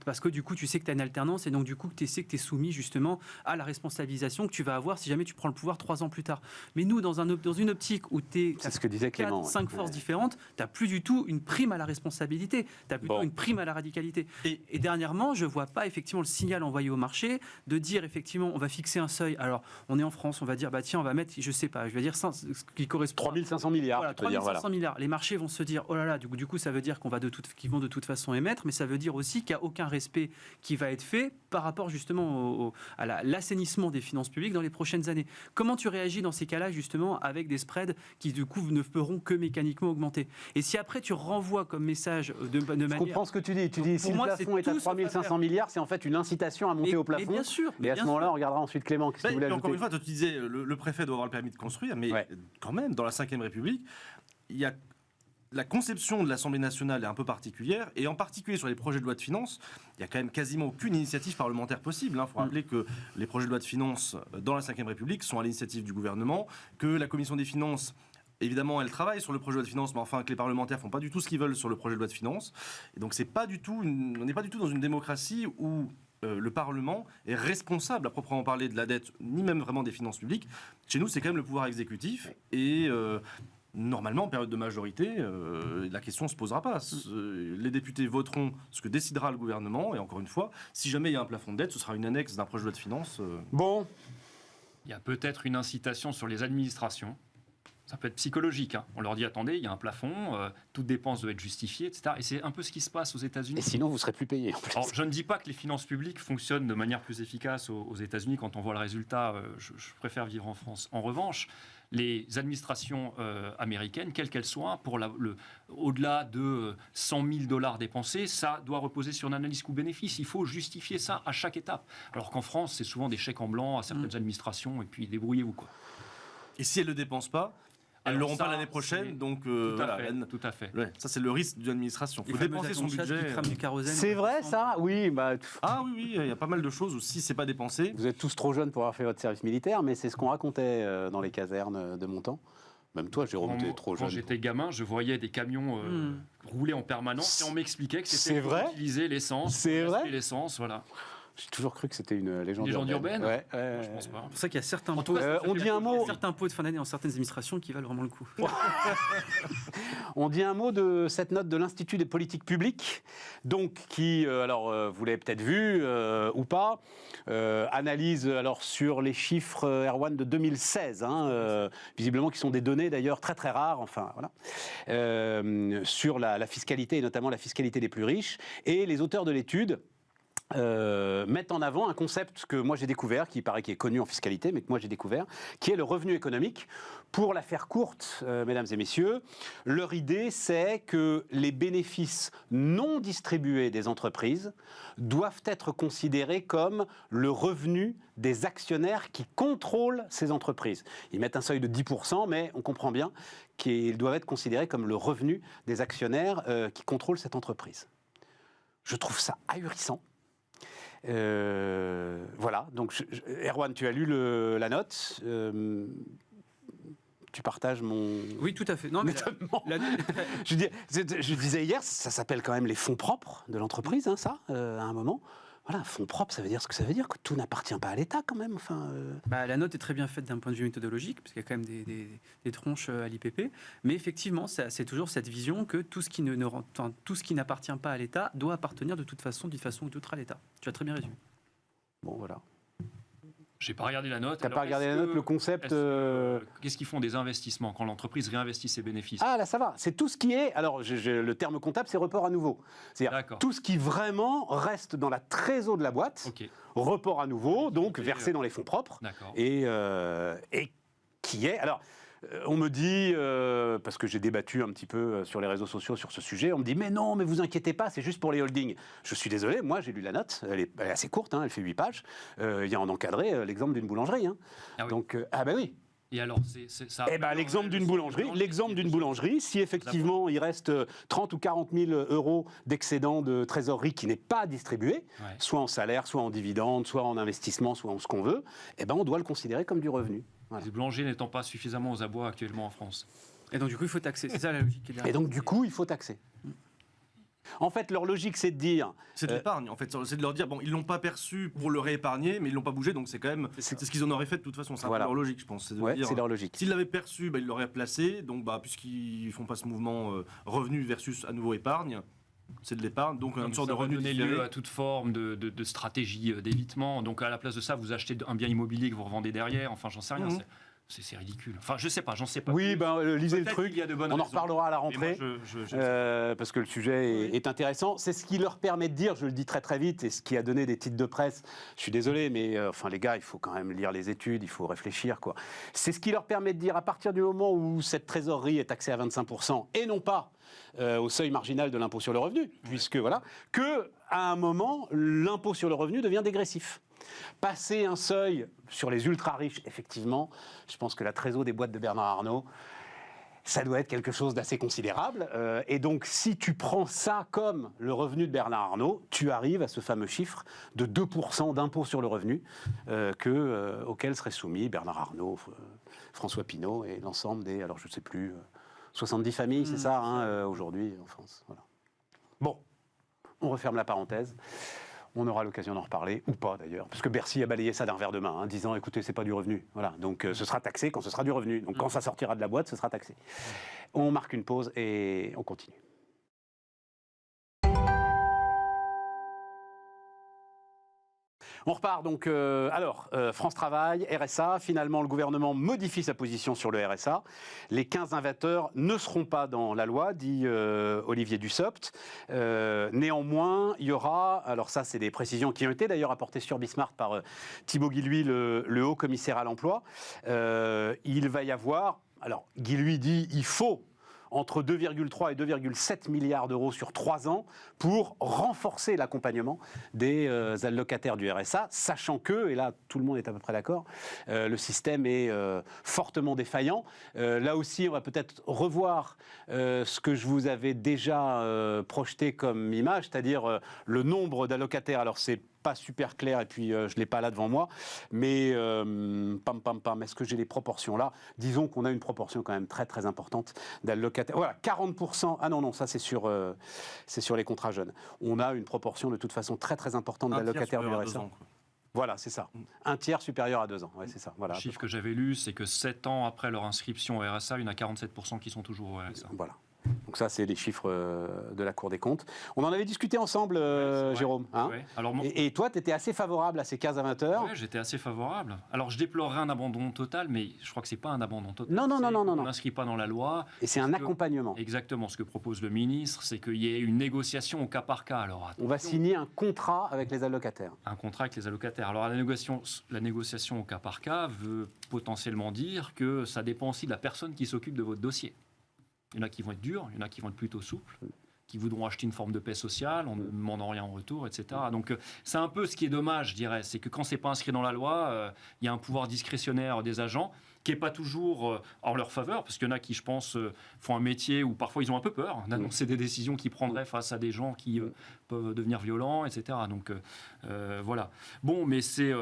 parce que du coup tu sais que tu as une alternance et donc du coup tu sais que tu es soumis justement à la responsabilisation que tu vas avoir si jamais tu prends le pouvoir 3 ans plus tard. Mais nous, dans une optique où tu c'est ce que disait Clément, 5 forces différentes, tu n'as plus du tout une prime à la responsabilité, tu as plutôt une prime à la radicalité. Et dernièrement, je ne vois pas effectivement le signal envoyé au marché de dire effectivement on va fixer un seuil. Alors on est en France, on va dire bah tiens on va mettre, je sais pas, je vais dire ce qui correspond 3500 milliards. Voilà, 3500 milliards. Les marchés vont se dire oh là là, du coup ça veut dire qu'ils vont de toute façon émettre, mais ça veut dire aussi qu'il n'y a aucun respect qui va être fait par rapport justement à l'assainissement des finances publiques dans les prochaines années. Comment tu réagis dans ces cas-là justement avec des spreads qui du coup ne feront que mécaniquement augmenter? Et si après tu renvoies comme message de manière... Je comprends ce que tu dis. Tu dis si le plafond est à 3500 milliards, c'est en fait une incitation à monter au plafond. Mais bien sûr. Et à ce moment-là, on regardera ensuite Clément. Qu'est-ce que vous voulez ajouter ? Encore une fois, tu disais le préfet doit avoir le permis de construire, mais quand même, dans la Ve République, il y a la conception de l'Assemblée nationale est un peu particulière, et en particulier sur les projets de loi de finances, il n'y a quand même quasiment aucune initiative parlementaire possible. Il faut rappeler que les projets de loi de finances dans la Ve République sont à l'initiative du gouvernement, que la Commission des finances... Évidemment, elle travaille sur le projet de loi de finances, mais enfin que les parlementaires font pas du tout ce qu'ils veulent sur le projet de loi de finances. Et donc, on n'est pas du tout dans une démocratie où le Parlement est responsable à proprement parler de la dette, ni même vraiment des finances publiques. Chez nous, c'est quand même le pouvoir exécutif. Et normalement, en période de majorité, la question ne se posera pas. Les députés voteront ce que décidera le gouvernement. Et encore une fois, si jamais il y a un plafond de dette, ce sera une annexe d'un projet de loi de finances. Bon. Il y a peut-être une incitation sur les administrations. Ça peut être psychologique. On leur dit, attendez, il y a un plafond, toute dépense doit être justifiée, etc. Et c'est un peu ce qui se passe aux États-Unis. Et sinon, vous ne serez plus payé. Alors, je ne dis pas que les finances publiques fonctionnent de manière plus efficace aux États-Unis. Quand on voit le résultat, je préfère vivre en France. En revanche, les administrations américaines, quelles qu'elles soient, au-delà de $100 000 dépensés, ça doit reposer sur une analyse coût-bénéfice. Il faut justifier ça à chaque étape. Alors qu'en France, c'est souvent des chèques en blanc à certaines administrations, et puis débrouillez-vous, quoi. Et si elles ne le dépensent pas, elles ne l'auront pas l'année prochaine, donc tout à fait. Ouais, ça c'est le risque d'une administration. Il faut dépenser son budget. C'est vrai ça ? Oui. Ah oui, il y a pas mal de choses où si c'est pas dépensé. Vous êtes tous trop jeunes pour avoir fait votre service militaire, mais c'est ce qu'on racontait dans les casernes de mon temps. Même toi, Jérôme, tu es trop jeune. Quand j'étais gamin, je voyais des camions rouler en permanence et on m'expliquait que c'était pour utiliser l'essence. C'est vrai ? L'essence, voilà. J'ai toujours cru que c'était une légende urbaine. Ouais. Je pense pas. C'est pour ça qu'il y a certains pots. On dit un mot. Certains pots de fin d'année dans certaines administrations qui valent vraiment le coup. On dit un mot de cette note de l'Institut des politiques publiques, donc qui, vous l'avez peut-être vu ou pas, analyse sur les chiffres Erwan de 2016, visiblement qui sont des données d'ailleurs très très rares, sur la fiscalité et notamment la fiscalité des plus riches. Et les auteurs de l'étude mettent en avant un concept que moi j'ai découvert, qui paraît qui est connu en fiscalité, mais que moi j'ai découvert, qui est le revenu économique. Pour la faire courte, mesdames et messieurs, leur idée c'est que les bénéfices non distribués des entreprises doivent être considérés comme le revenu des actionnaires qui contrôlent ces entreprises. Ils mettent un seuil de 10%, mais on comprend bien qu'ils doivent être considérés comme le revenu des actionnaires qui contrôlent cette entreprise. Je trouve ça ahurissant. Voilà, donc Erwan, tu as lu la note. Tu partages mon... Oui, tout à fait. Non, mais je disais hier, ça s'appelle quand même les fonds propres de l'entreprise, hein, ça, à un moment. Voilà, fonds propres, ça veut dire ce que ça veut dire, que tout n'appartient pas à l'État quand même. Enfin, la note est très bien faite d'un point de vue méthodologique, parce qu'il y a quand même des tronches à l'IPP. Mais effectivement, c'est toujours cette vision que tout ce qui n'appartient pas à l'État doit appartenir de toute façon, d'une façon ou d'une autre à l'État. Tu as très bien résumé. Bon, voilà. J'ai pas regardé la note. T'as pas regardé la note, le concept... Qu'est-ce qu'ils font des investissements quand l'entreprise réinvestit ses bénéfices? Ah, là, ça va. C'est tout ce qui est... Alors, le terme comptable, c'est report à nouveau. C'est-à-dire tout ce qui vraiment reste dans la trésor de la boîte, report à nouveau, donc versé dans les fonds propres, et qui est... Alors, on me dit, parce que j'ai débattu un petit peu sur les réseaux sociaux sur ce sujet, on me dit mais non, mais vous inquiétez pas, c'est juste pour les holdings. Je suis désolé, moi j'ai lu la note, elle est assez courte, hein, elle fait 8 pages. Il y a en encadré l'exemple d'une boulangerie. Hein. Ah oui. Donc, ah ben oui. Et alors, ça... l'exemple d'une boulangerie, si effectivement il reste 30 ou 40 000 euros d'excédent de trésorerie qui n'est pas distribué, soit en salaire, soit en dividende, soit en investissement, soit en ce qu'on veut, on doit le considérer comme du revenu. Voilà. Les boulangers n'étant pas suffisamment aux abois actuellement en France. Et donc du coup, il faut taxer. C'est ça la logique. Et donc du coup, il faut taxer. En fait, leur logique, c'est de dire... C'est de l'épargne, en fait. C'est de leur dire, bon, ils l'ont pas perçu pour le réépargner, mais ils l'ont pas bougé, donc c'est quand même... C'est ce qu'ils en auraient fait de toute façon. C'est leur logique, je pense. C'est leur logique. S'ils l'avaient perçu, ils l'auraient placé. Donc, puisqu'ils font pas ce mouvement revenu versus à nouveau épargne, c'est de l'épargne, donc une sorte de revenu donner lieu à toute forme de stratégie d'évitement. Donc, à la place de ça, vous achetez un bien immobilier que vous revendez derrière. Enfin, j'en sais rien. C'est ridicule. Enfin, je sais pas, j'en sais pas. Oui, lisez le truc. On en reparlera à la rentrée, moi, parce que le sujet est intéressant. C'est ce qui leur permet de dire, je le dis très très vite, et ce qui a donné des titres de presse. Je suis désolé, mais les gars, il faut quand même lire les études, il faut réfléchir, quoi. C'est ce qui leur permet de dire, à partir du moment où cette trésorerie est taxée à 25%, et non pas au seuil marginal de l'impôt sur le revenu, puisque que à un moment, l'impôt sur le revenu devient dégressif. Passer un seuil sur les ultra-riches, effectivement, je pense que la trésor des boîtes de Bernard Arnault, ça doit être quelque chose d'assez considérable. Et donc, si tu prends ça comme le revenu de Bernard Arnault, tu arrives à ce fameux chiffre de 2% d'impôt sur le revenu auquel seraient soumis Bernard Arnault, François Pinault et l'ensemble des, alors je ne sais plus, 70 familles, c'est ça, aujourd'hui en France. Voilà. Bon, on referme la parenthèse. On aura l'occasion d'en reparler, ou pas d'ailleurs, parce que Bercy a balayé ça d'un revers de main, disant écoutez, c'est pas du revenu. Voilà, donc ce sera taxé quand ce sera du revenu. Donc quand ça sortira de la boîte, ce sera taxé. On marque une pause et on continue. On repart donc. France Travail, RSA. Finalement, le gouvernement modifie sa position sur le RSA. Les 15 invateurs ne seront pas dans la loi, dit Olivier Dussopt. Néanmoins, il y aura. Alors, ça, c'est des précisions qui ont été d'ailleurs apportées sur Bismarck par Thibaut Guilluy, le haut commissaire à l'emploi. Il va y avoir. Alors, Guilluy dit il faut entre 2,3 et 2,7 milliards d'euros sur 3 ans pour renforcer l'accompagnement des allocataires du RSA, sachant que, et là tout le monde est à peu près d'accord, le système est fortement défaillant. Là aussi, on va peut-être revoir ce que je vous avais déjà projeté comme image, c'est-à-dire le nombre d'allocataires. Alors c'est pas super clair et puis je l'ai pas là devant moi, mais est-ce que j'ai les proportions là? Disons qu'on a une proportion quand même très très importante d'allocataires. Voilà, 40%. Ah non, ça c'est sur les contrats jeunes. On a une proportion de toute façon très très importante d'allocataires du RSA. Voilà, c'est ça. Un tiers supérieur à 2 ans. Ouais, c'est ça. Voilà, le chiffre que j'avais lu, c'est que 7 ans après leur inscription au RSA, il y en a 47% qui sont toujours au RSA. Voilà. Donc ça, c'est les chiffres de la Cour des comptes. On en avait discuté ensemble, vrai. Jérôme. Hein Ouais. Alors, et toi, tu étais assez favorable à ces 15 à 20 heures. ouais, j'étais assez favorable. Alors, je déplorerais un abandon total, mais je crois que c'est pas un abandon total. Non. On n'inscrit pas dans la loi. Et c'est un accompagnement. Exactement. Ce que propose le ministre, c'est qu'il y ait une négociation au cas par cas. Alors, On va attention, signer un contrat avec les allocataires. un contrat avec les allocataires. Alors, la négociation au cas par cas veut potentiellement dire que ça dépend aussi de la personne qui s'occupe de votre dossier. Il y en a qui vont être durs, il y en a qui vont être plutôt souples, qui voudront acheter une forme de paix sociale en ne demandant rien en retour, etc. Donc, c'est un peu ce qui est dommage, je dirais. C'est que quand c'est pas inscrit dans la loi, il y a un pouvoir discrétionnaire des agents qui n'est pas toujours en leur faveur, parce qu'il y en a qui, je pense, font un métier où parfois ils ont un peu peur d'annoncer des décisions qu'ils prendraient face à des gens qui peuvent devenir violents, etc. Donc voilà. Bon, mais c'est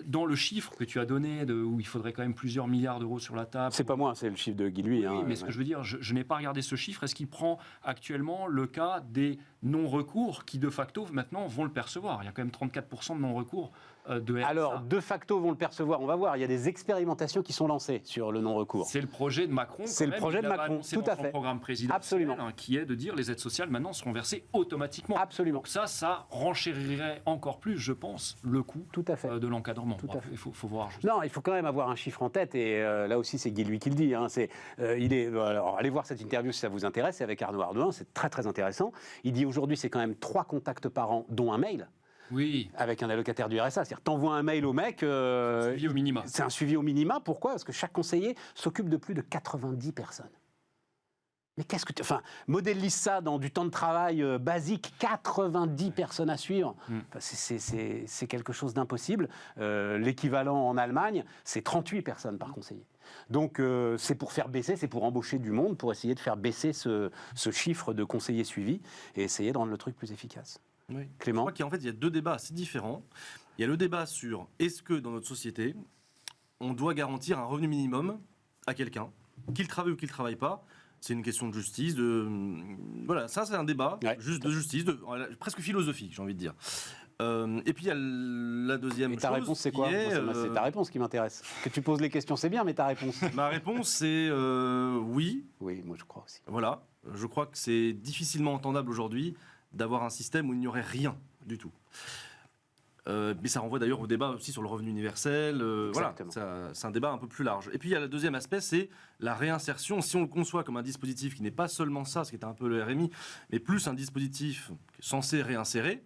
dans le chiffre que tu as donné, où il faudrait quand même plusieurs milliards d'euros sur la table. C'est pas moi, c'est le chiffre de Guy Lui. Oui, mais ce que je veux dire, je n'ai pas regardé ce chiffre. Est-ce qu'il prend actuellement le cas des non-recours qui, de facto, maintenant, vont le percevoir? Il y a quand même 34% de non-recours de RSA. Alors, de facto, vont le percevoir. On va voir. Il y a des expérimentations qui sont lancées sur le non-recours. C'est le projet de Macron. C'est le projet de Macron, tout à Son fait. programme présidentiel, Absolument. Qui est de dire les aides sociales maintenant seront versées automatiquement. Absolument. Donc ça renchérirait encore plus, je pense, le coût Tout à fait. de l'encadrement. Tout à fait. Il faut voir. Non, il faut quand même avoir un chiffre en tête, et là aussi c'est Guy Lui qui le dit. Hein, alors, allez voir cette interview si ça vous intéresse, c'est avec Arnaud Ardouin, c'est très très intéressant. Il dit aujourd'hui c'est quand même 3 contacts par an, dont un mail, Oui, avec un allocataire du RSA. C'est-à-dire t'envoies un mail au mec... suivi au minima. C'est un suivi au minima, pourquoi? Parce que chaque conseiller s'occupe de plus de 90 personnes. Mais qu'est-ce que tu... Enfin, modélise ça dans du temps de travail basique, 90 personnes à suivre. Enfin, c'est quelque chose d'impossible. L'équivalent en Allemagne, c'est 38 personnes par conseiller. Donc, c'est pour faire baisser, c'est pour embaucher du monde, pour essayer de faire baisser ce chiffre de conseillers suivis et essayer de rendre le truc plus efficace. Oui. Clément? Je crois qu'il y a 2 débats assez différents. Il y a le débat sur est-ce que dans notre société, on doit garantir un revenu minimum à quelqu'un, qu'il travaille ou qu'il ne travaille pas. C'est une question de justice, voilà, ça c'est un débat juste de justice, presque philosophique, j'ai envie de dire. Et puis il y a la deuxième chose. Et ta réponse c'est quoi? Moi, c'est ta réponse qui m'intéresse. Que tu poses les questions c'est bien, mais ta réponse? Ma réponse c'est oui. Oui, moi je crois aussi. Voilà, je crois que c'est difficilement entendable aujourd'hui d'avoir un système où il n'y aurait rien du tout. Mais ça renvoie d'ailleurs au débat aussi sur le revenu universel. Voilà, c'est un débat un peu plus large. Et puis il y a le deuxième aspect, c'est la réinsertion. Si on le conçoit comme un dispositif qui n'est pas seulement ça, ce qui était un peu le RMI, mais plus un dispositif censé réinsérer,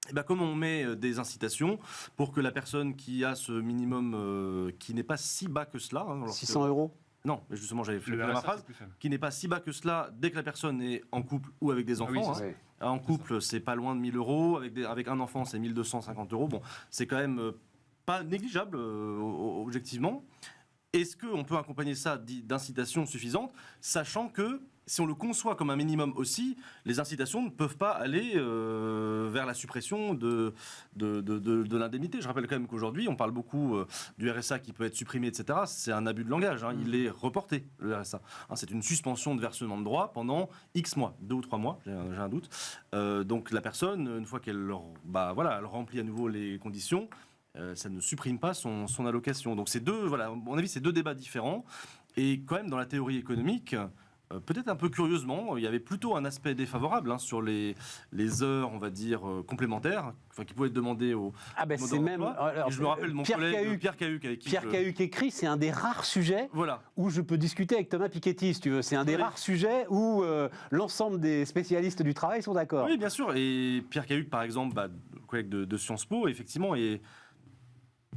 et bien comme on met des incitations pour que la personne qui a ce minimum qui n'est pas si bas que cela... Hein, 600 euros? Non, mais justement, j'avais fait ma RSA, phrase, qui n'est pas si bas que cela dès que la personne est en couple ou avec des enfants. oui, hein. Oui. En couple, c'est pas loin de 1 000 euros. Avec un enfant, c'est 1 250 euros. Bon, c'est quand même pas négligeable, objectivement. Est-ce qu'on peut accompagner ça d'incitations suffisantes, sachant que si on le conçoit comme un minimum aussi, les incitations ne peuvent pas aller vers la suppression de l'indemnité. Je rappelle quand même qu'aujourd'hui, on parle beaucoup du RSA qui peut être supprimé, etc. C'est un abus de langage. Hein. Il est reporté, le RSA. Hein, c'est une suspension de versement de droits pendant X mois, 2 ou 3 mois, j'ai un doute. Donc la personne, une fois qu'elle elle remplit à nouveau les conditions, ça ne supprime pas son allocation. Donc c'est à mon avis, c'est 2 débats différents. Et quand même, dans la théorie économique, peut-être un peu curieusement, il y avait plutôt un aspect défavorable sur les heures, on va dire, complémentaires, qui pouvaient être demandées aux c'est même... Alors, je me rappelle de mon collègue Pierre Cahuc, avec qui... Pierre Cahuc écrit, c'est un des rares sujets où je peux discuter avec Thomas Piketty, si tu veux. C'est un des rares sujets où l'ensemble des spécialistes du travail sont d'accord. Oui, bien sûr. Et Pierre Cahuc, par exemple, collègue de Sciences Po, effectivement,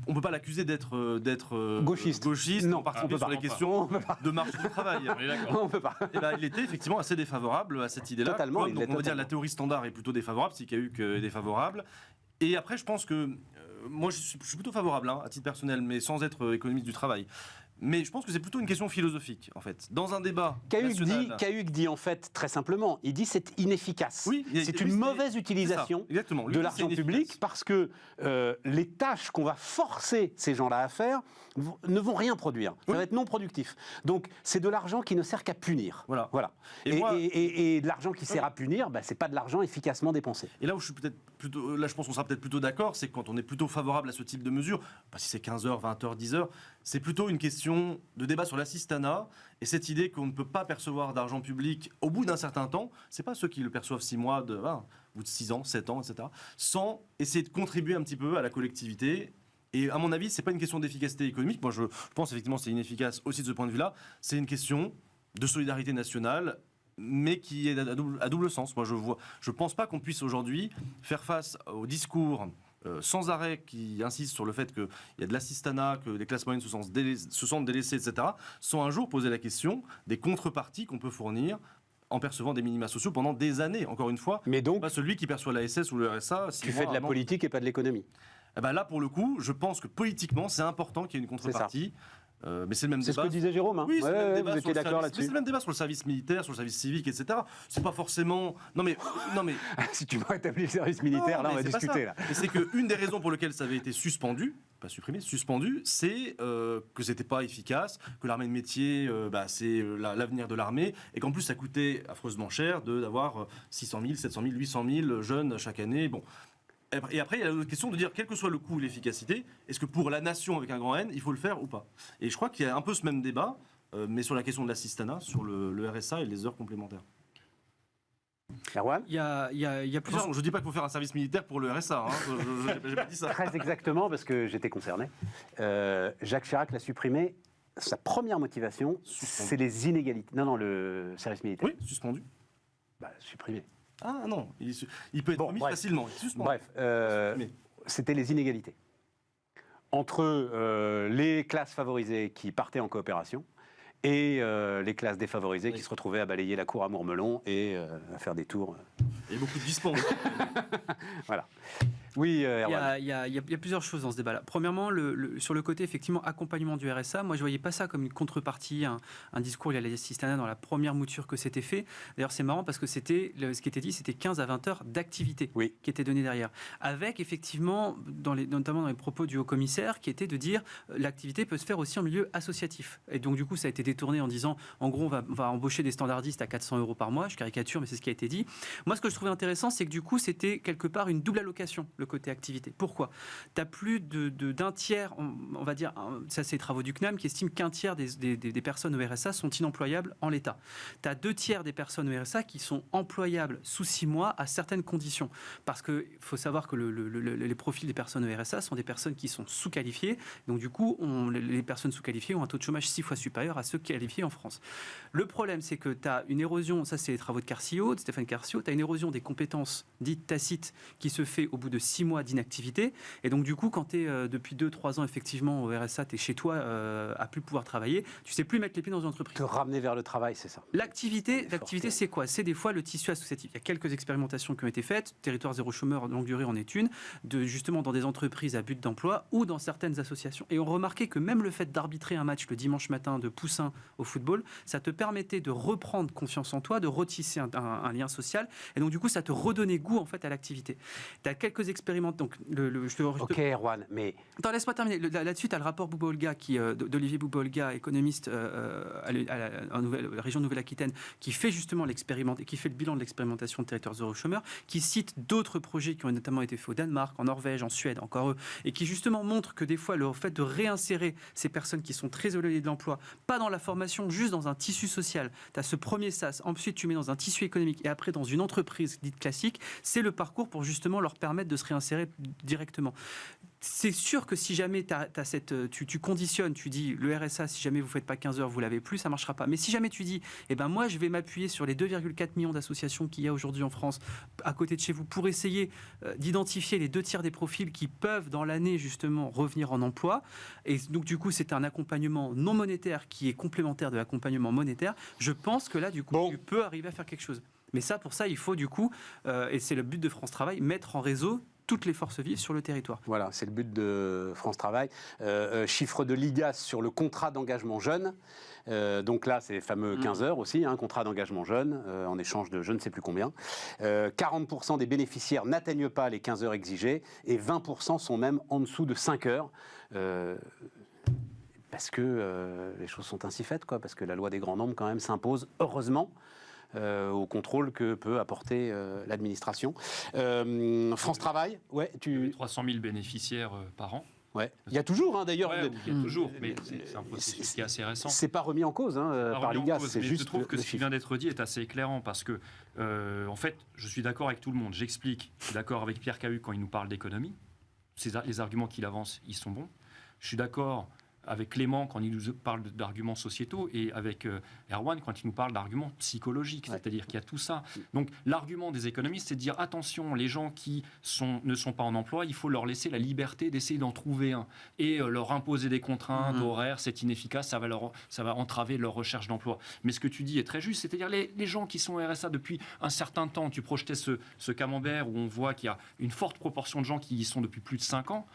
on ne peut pas l'accuser d'être gauchiste. Non, en particulier sur les questions de marché du travail. On peut pas. Il était effectivement assez défavorable à cette idée-là. Totalement. Donc on va dire la théorie standard est plutôt défavorable, si Cahuc est défavorable. Et après, je pense que moi, je suis plutôt favorable à titre personnel, mais sans être économiste du travail. Mais je pense que c'est plutôt une question philosophique, en fait. Dans un débat national... Cahuc dit, en fait, très simplement, il dit c'est inefficace. Oui, c'est une mauvaise utilisation de l'argent public parce que les tâches qu'on va forcer ces gens-là à faire ne vont rien produire. Ça va être non productif. Donc, c'est de l'argent qui ne sert qu'à punir. Voilà. Et de l'argent qui sert à punir, c'est pas de l'argent efficacement dépensé. Et là où je suis peut-être plutôt, là je pense qu'on sera peut-être plutôt d'accord, c'est que quand on est plutôt favorable à ce type de mesures, si c'est 15h, 20h, 10h, c'est plutôt une question de débat sur l'assistanat et cette idée qu'on ne peut pas percevoir d'argent public au bout d'un certain temps, c'est pas ceux qui le perçoivent 6 mois, au bout de 6 ans, 7 ans, etc., sans essayer de contribuer un petit peu à la collectivité. Et à mon avis, c'est pas une question d'efficacité économique. Moi, je pense effectivement que c'est inefficace aussi de ce point de vue-là. C'est une question de solidarité nationale, mais qui est à double sens. Moi, je pense pas qu'on puisse aujourd'hui faire face au discours sans arrêt qui insiste sur le fait qu'il y a de l'assistanat, que les classes moyennes se sentent délaissées, etc., sans un jour poser la question des contreparties qu'on peut fournir en percevant des minima sociaux pendant des années, encore une fois. Mais donc, pas celui qui perçoit la SS ou le RSA. Tu fais de la politique et pas de l'économie. Eh ben là, pour le coup, je pense que politiquement, c'est important qu'il y ait une contrepartie. Mais c'est le même débat. C'est ce que disait Jérôme. Hein. Oui, c'est le même débat vous étiez d'accord mais là-dessus. c'est le même débat sur le service militaire, sur le service civique, etc. C'est pas forcément. Non mais. Si tu veux rétablir le service militaire, là, on va discuter. Là. Et c'est qu'une des raisons pour lesquelles ça avait été suspendu, pas supprimé, suspendu, c'est que c'était pas efficace, que l'armée de métier, c'est l'avenir de l'armée, et qu'en plus ça coûtait affreusement cher d'avoir 600 000, 700 000, 800 000 jeunes chaque année. Bon. Et après, il y a l'autre question de dire, quel que soit le coût ou l'efficacité, est-ce que pour la nation avec un grand N, il faut le faire ou pas? Et je crois qu'il y a un peu ce même débat, mais sur la question de l'assistanat, sur le RSA et les heures complémentaires. Erwan ? Il y a plusieurs... Attention, je ne dis pas qu'il faut faire un service militaire pour le RSA, hein. J'ai pas dit ça. Très exactement, parce que j'étais concerné. Jacques Chirac l'a supprimé. Sa première motivation, c'est les inégalités. Non, le service militaire. Oui, suspendu. Supprimé. Ah non, il peut être remis facilement. Bref, c'était les inégalités. Entre les classes favorisées qui partaient en coopération et les classes défavorisées qui se retrouvaient à balayer la cour à Mourmelon et à faire des tours. Il y a beaucoup de dispenses. Voilà. Oui, Erwan. Il y a plusieurs choses dans ce débat-là. Premièrement, sur le côté effectivement accompagnement du RSA, moi je voyais pas ça comme une contrepartie, un discours, il y a l'assistanat dans la première mouture que c'était fait. D'ailleurs c'est marrant parce que ce qui était dit, c'était 15 à 20 heures d'activité qui étaient données derrière. Avec effectivement, notamment dans les propos du haut-commissaire, qui était de dire l'activité peut se faire aussi en milieu associatif. Et donc du coup ça a été détourné en disant, en gros on va embaucher des standardistes à 400 € par mois, je caricature mais c'est ce qui a été dit. Moi ce que je trouvais intéressant, c'est que du coup c'était quelque part une double allocation. Le côté activité. Pourquoi ? Tu as plus d'un tiers, on va dire, ça c'est les travaux du CNAM qui estiment qu'un tiers des personnes au RSA sont inemployables en l'état. Tu as 2 tiers des personnes au RSA qui sont employables sous 6 mois à certaines conditions. Parce qu'il faut savoir que les profils des personnes au RSA sont des personnes qui sont sous-qualifiées. Donc du coup, les personnes sous-qualifiées ont un taux de chômage 6 fois supérieur à ceux qualifiés en France. Le problème, c'est que tu as une érosion, ça c'est les travaux de Stéphane Carcio, tu as une érosion des compétences dites tacites qui se fait au bout de 6 mois d'inactivité. Et donc, du coup, quand tu es depuis 2-3 ans, effectivement, au RSA, tu es chez toi à plus pouvoir travailler, tu sais plus mettre les pieds dans une entreprise. Te ramener vers le travail, c'est ça. L'activité, c'est quoi ? C'est des fois le tissu associatif. Il y a quelques expérimentations qui ont été faites. Territoire zéro chômeur, longue durée en est une, justement dans des entreprises à but d'emploi ou dans certaines associations. Et on remarquait que même le fait d'arbitrer un match le dimanche matin de poussin au football, ça te permettait de reprendre confiance en toi, de retisser un lien social. Et donc, du coup, ça te redonnait goût, en fait, à l'activité. Tu as quelques expérimentations. Donc, ok, Erwan, mais... Attends, laisse-moi terminer. Là-dessus, tu as le rapport Bouba-Olga, d'Olivier Bouba-Olga, économiste à la région Nouvelle-Aquitaine, qui fait justement qui fait le bilan de l'expérimentation de territoire zéro chômeur, qui cite d'autres projets qui ont notamment été faits au Danemark, en Norvège, en Suède, encore eux, et qui justement montre que des fois, le fait de réinsérer ces personnes qui sont très éloignées de l'emploi, pas dans la formation, juste dans un tissu social, tu as ce premier sas, ensuite tu mets dans un tissu économique, et après dans une entreprise dite classique, c'est le parcours pour justement leur permettre de se réinsérer directement. C'est sûr que si jamais tu conditionnes, tu dis le RSA, si jamais vous ne faites pas 15 heures, vous ne l'avez plus, ça ne marchera pas. Mais si jamais tu dis, moi je vais m'appuyer sur les 2,4 millions d'associations qu'il y a aujourd'hui en France, à côté de chez vous, pour essayer d'identifier les 2 tiers des profils qui peuvent dans l'année justement revenir en emploi, et donc du coup c'est un accompagnement non monétaire qui est complémentaire de l'accompagnement monétaire, je pense que là du coup tu peux arriver à faire quelque chose. Mais pour ça il faut du coup, et c'est le but de France Travail, mettre en réseau toutes les forces vives sur le territoire. Voilà, c'est le but de France Travail. Chiffre de l'IGAS sur le contrat d'engagement jeune. Donc là, c'est les fameux 15 heures aussi, contrat d'engagement jeune, en échange de je ne sais plus combien. 40% des bénéficiaires n'atteignent pas les 15 heures exigées et 20% sont même en dessous de 5 heures. Parce que les choses sont ainsi faites, parce que la loi des grands nombres, quand même, s'impose, heureusement. au contrôle que peut apporter l'administration. France Travail, ouais, 300 000 bénéficiaires par an. Ouais. Il y a toujours, hein, d'ailleurs. Ouais, il y a toujours, mais c'est un processus qui est assez récent. C'est pas remis en cause par l'IGAS, c'est juste. Je trouve que le ce qui chiffre. vient d'être dit est assez éclairant parce que, en fait, je suis d'accord avec tout le monde. J'explique. Je suis d'accord avec Pierre Cahuc quand il nous parle d'économie. Les arguments qu'il avance, ils sont bons. Je suis d'accord avec Clément quand il nous parle d'arguments sociétaux et avec Erwan quand il nous parle d'arguments psychologiques, c'est-à-dire qu'il y a tout ça. Donc l'argument des économistes, c'est de dire attention, les gens qui ne sont pas en emploi, il faut leur laisser la liberté d'essayer d'en trouver un et leur imposer des contraintes horaires, c'est inefficace, ça va entraver leur recherche d'emploi. Mais ce que tu dis est très juste, c'est-à-dire les gens qui sont au RSA depuis un certain temps, tu projetais ce camembert où on voit qu'il y a une forte proportion de gens qui y sont depuis plus de 5 ans.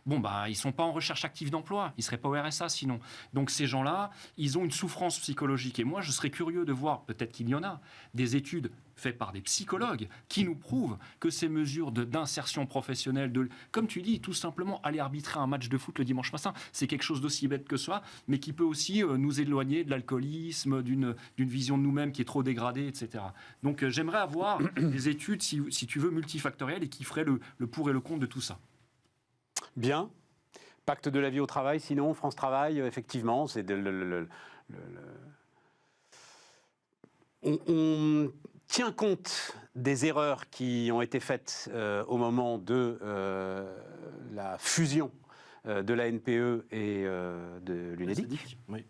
Bon, ils ne sont pas en recherche active d'emploi. Ils ne seraient pas au RSA sinon. Donc ces gens-là, ils ont une souffrance psychologique. Et moi, je serais curieux de voir, peut-être qu'il y en a, des études faites par des psychologues qui nous prouvent que ces mesures d'insertion professionnelle, comme tu dis, tout simplement aller arbitrer un match de foot le dimanche matin, c'est quelque chose d'aussi bête que ça, mais qui peut aussi nous éloigner de l'alcoolisme, d'une vision de nous-mêmes qui est trop dégradée, etc. Donc j'aimerais avoir des études, si tu veux, multifactorielles et qui feraient le pour et le contre de tout ça. Bien. Pacte de la vie au travail, sinon, France Travail, effectivement, c'est on tient compte des erreurs qui ont été faites au moment de la fusion de la NPE et de l'UNEDIC. Oui.